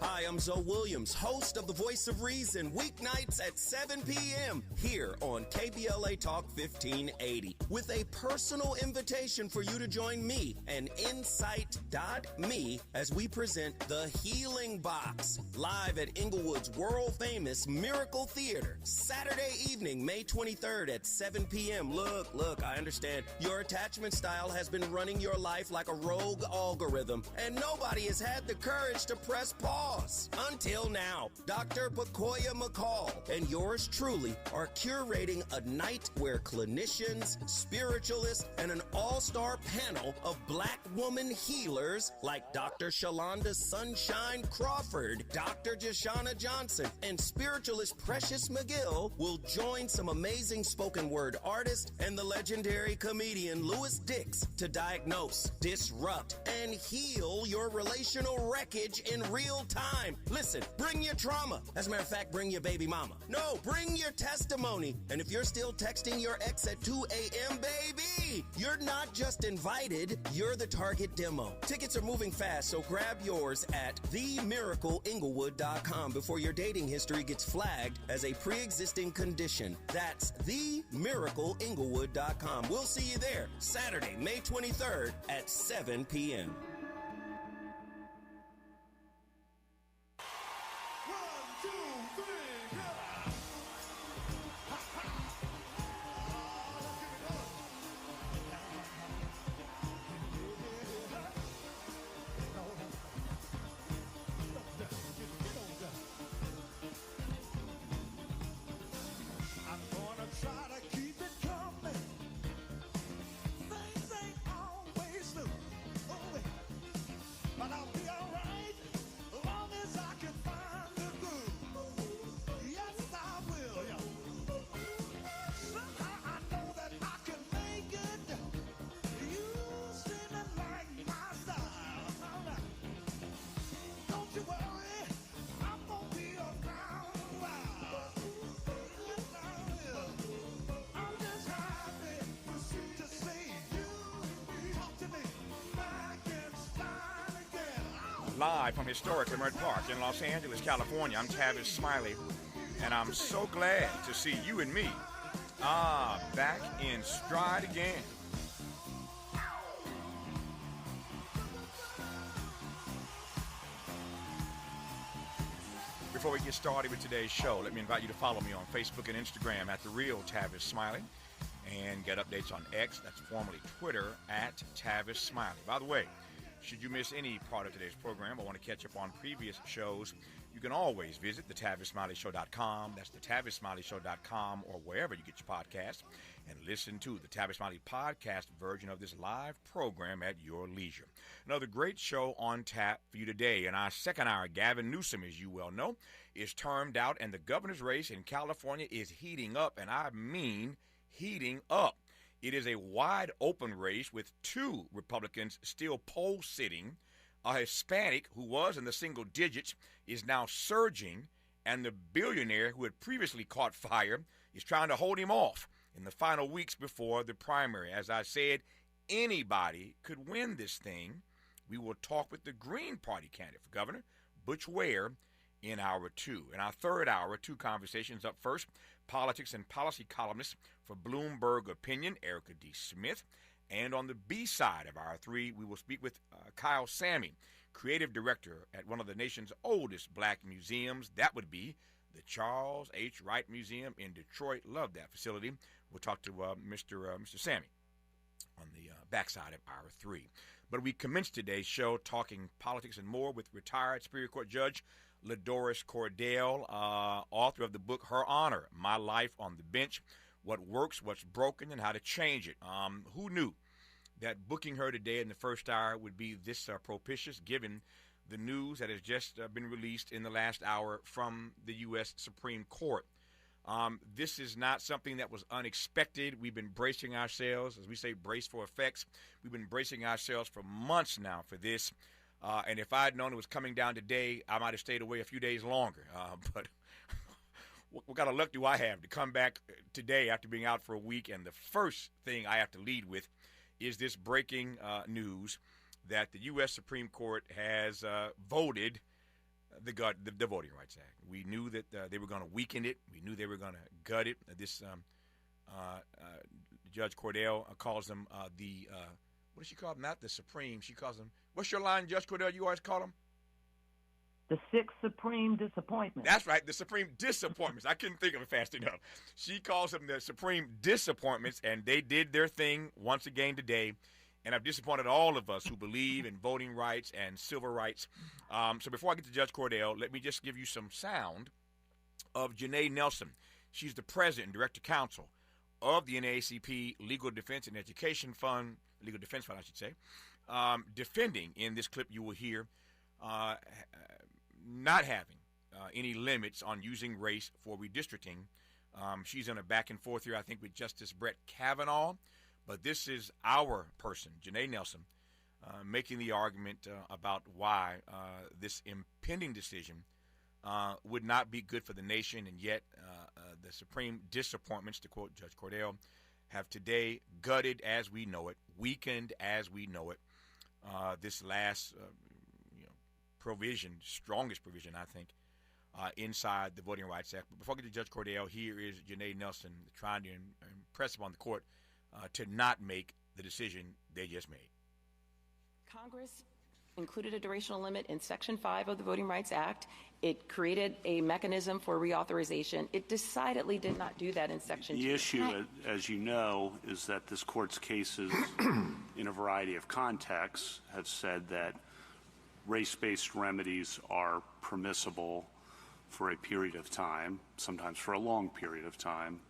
Hi, I'm Zoe Williams, host of The Voice of Reason, weeknights at 7 p.m. here on KBLA Talk 1580, with a personal invitation for you to join me and Insight.me as we present The Healing Box, live at Inglewood's world-famous Miracle Theater, Saturday evening, May 23rd at 7 p.m. Look, I understand your attachment style has been running your life like a rogue algorithm, and nobody has had the courage to press pause. Until now, Dr. Pakoya McCall and yours truly are curating a night where clinicians, spiritualists, and an all-star panel of black woman healers like Dr. Shalonda Sunshine Crawford, Dr. Jashana Johnson, and spiritualist Precious McGill will join some amazing spoken word artists and the legendary comedian Louis Dix to diagnose, disrupt, and heal your relational wreckage in real time. Listen, bring your trauma. As a matter of fact, bring your baby mama. No, bring your testimony. And if you're still texting your ex at 2 a.m., baby, you're not just invited, you're the target demo. Tickets are moving fast, so grab yours at themiracleinglewood.com before your dating history gets flagged as a pre-existing condition. That's themiracleinglewood.com. We'll see you there Saturday, May 23rd at 7 p.m. Live from historic Leimert Park in Los Angeles, California, I'm Tavis Smiley, and I'm so glad to see you and me, back in stride again. Before we get started with today's show, let me invite you to follow me on Facebook and Instagram at The Real Tavis Smiley, and get updates on X, that's formerly Twitter, at Tavis Smiley. By the way, should you miss any part of today's program or want to catch up on previous shows, you can always visit thetavissmileyshow.com. That's thetavissmileyshow.com, or wherever you get your podcasts, and listen to the Tavis Smiley podcast version of this live program at your leisure. Another great show on tap for you today. In our second hour, Gavin Newsom, as you well know, is termed out, and the governor's race in California is heating up, and I mean heating up. It is a wide open race with two Republicans still poll sitting. A Hispanic who was in the single digits is now surging, and the billionaire who had previously caught fire is trying to hold him off in the final weeks before the primary. As I said, anybody could win this thing. We will talk with the Green Party candidate for governor, Butch Ware, in hour two. In our third hour, two conversations. Up first, politics and policy columnist for Bloomberg Opinion, Erica D. Smith. And on the B side of our three, we will speak with Kyle Sammy, creative director at one of the nation's oldest black museums. That would be the Charles H. Wright Museum in Detroit. Love that facility. We'll talk to Mr. Sammy on the backside of hour three. But we commence today's show talking politics and more with retired Superior Court Judge LaDoris Cordell, author of the book Her Honor, My Life on the Bench, What Works, What's Broken, and How to Change It. Who knew that booking her today in the first hour would be this propitious, given the news that has just been released in the last hour from the U.S. Supreme Court. This is not something that was unexpected. We've been bracing ourselves, as we say, brace for effects. We've been bracing ourselves for months now for this. And if I had known it was coming down today, I might have stayed away a few days longer. But what kind of luck do I have to come back today after being out for a week? And the first thing I have to lead with is this breaking news that the U.S. Supreme Court has voted the Voting Rights Act. We knew that they were going to weaken it. We knew they were going to gut it. Judge Cordell calls them what does she call them? Not the Supreme. She calls them, what's your line, Judge Cordell? You always call them? The 6 Supreme Disappointments. That's right, the Supreme Disappointments. I couldn't think of it fast enough. She calls them the Supreme Disappointments, and they did their thing once again today. And I've disappointed all of us who believe in voting rights and civil rights. So before I get to Judge Cordell, let me just give you some sound of Janae Nelson. She's the president and director counsel of the NAACP Legal Defense and Education Fund, Legal Defense Fund, I should say, defending in this clip you will hear not having any limits on using race for redistricting. She's in a back and forth here, I think, with Justice Brett Kavanaugh. But this is our person, Janae Nelson, making the argument about why this impending decision would not be good for the nation, and yet the Supreme Disappointments, to quote Judge Cordell, have today gutted as we know it, weakened as we know it. This last provision, strongest provision, I think, inside the Voting Rights Act. But before I get to Judge Cordell, here is Janae Nelson trying to impress upon the court to not make the decision they just made. Congress included a durational limit in Section 5 of the Voting Rights Act. It created a mechanism for reauthorization. It decidedly did not do that in Section 2. The issue, as you know, is that this court's cases in a variety of contexts have said that race-based remedies are permissible for a period of time, sometimes for a long period of time,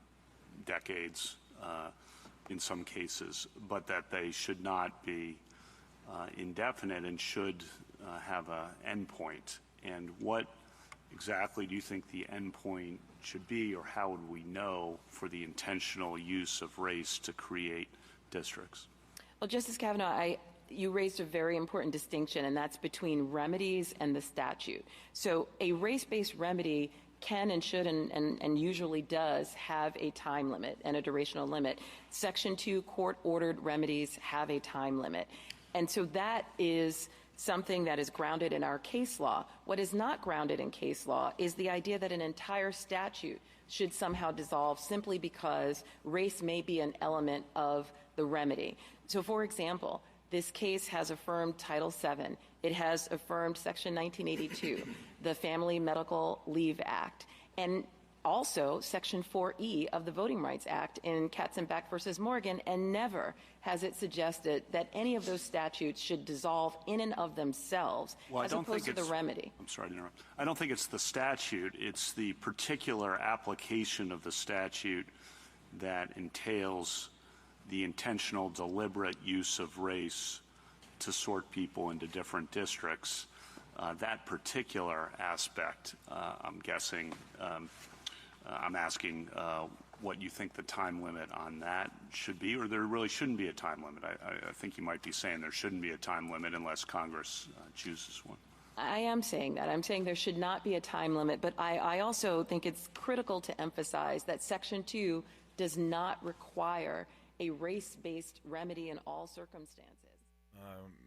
decades in some cases, but that they should not be indefinite and should have an endpoint. And what exactly do you think the endpoint should be, or how would we know for the intentional use of race to create districts? Well, Justice Kavanaugh, you raised a very important distinction, and that's between remedies and the statute. So a race-based remedy can and should and usually does have a time limit and a durational limit. Section 2 court-ordered remedies have a time limit. And so that is something that is grounded in our case law. What is not grounded in case law is the idea that an entire statute should somehow dissolve simply because race may be an element of the remedy. So, for example, this case has affirmed Title VII. It has affirmed Section 1982, the Family Medical Leave Act, and also Section 4E of the Voting Rights Act in Katzenbach versus Morgan, and never has it suggested that any of those statutes should dissolve in and of themselves as opposed to the remedy. I'm sorry to interrupt. I don't think it's the statute. It's the particular application of the statute that entails the intentional, deliberate use of race to sort people into different districts. That particular aspect, I'm guessing, I'm asking what you think the time limit on that should be, or there really shouldn't be a time limit. I think you might be saying there shouldn't be a time limit unless Congress chooses one. I am saying that. I'm saying there should not be a time limit, but I also think it's critical to emphasize that Section 2 does not require a race-based remedy in all circumstances.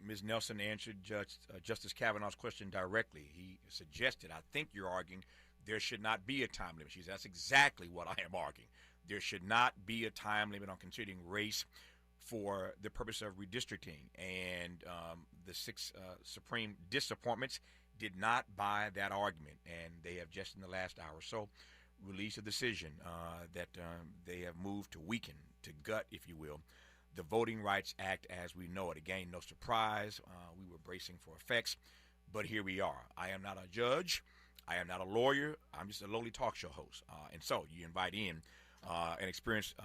Ms. Nelson answered Justice Kavanaugh's question directly. He suggested, I think you're arguing, there should not be a time limit. She said, that's exactly what I am arguing. There should not be a time limit on considering race for the purpose of redistricting. And the 6 Supreme Disappointments did not buy that argument. And they have just in the last hour or so released a decision that they have moved to weaken, to gut, if you will, the Voting Rights Act as we know it. Again, no surprise. We were bracing for effects, but here we are. I am not a judge. I am not a lawyer. I'm just a lowly talk show host. And so you invite in an experienced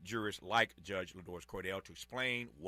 jurist like Judge LaDoris Cordell to explain what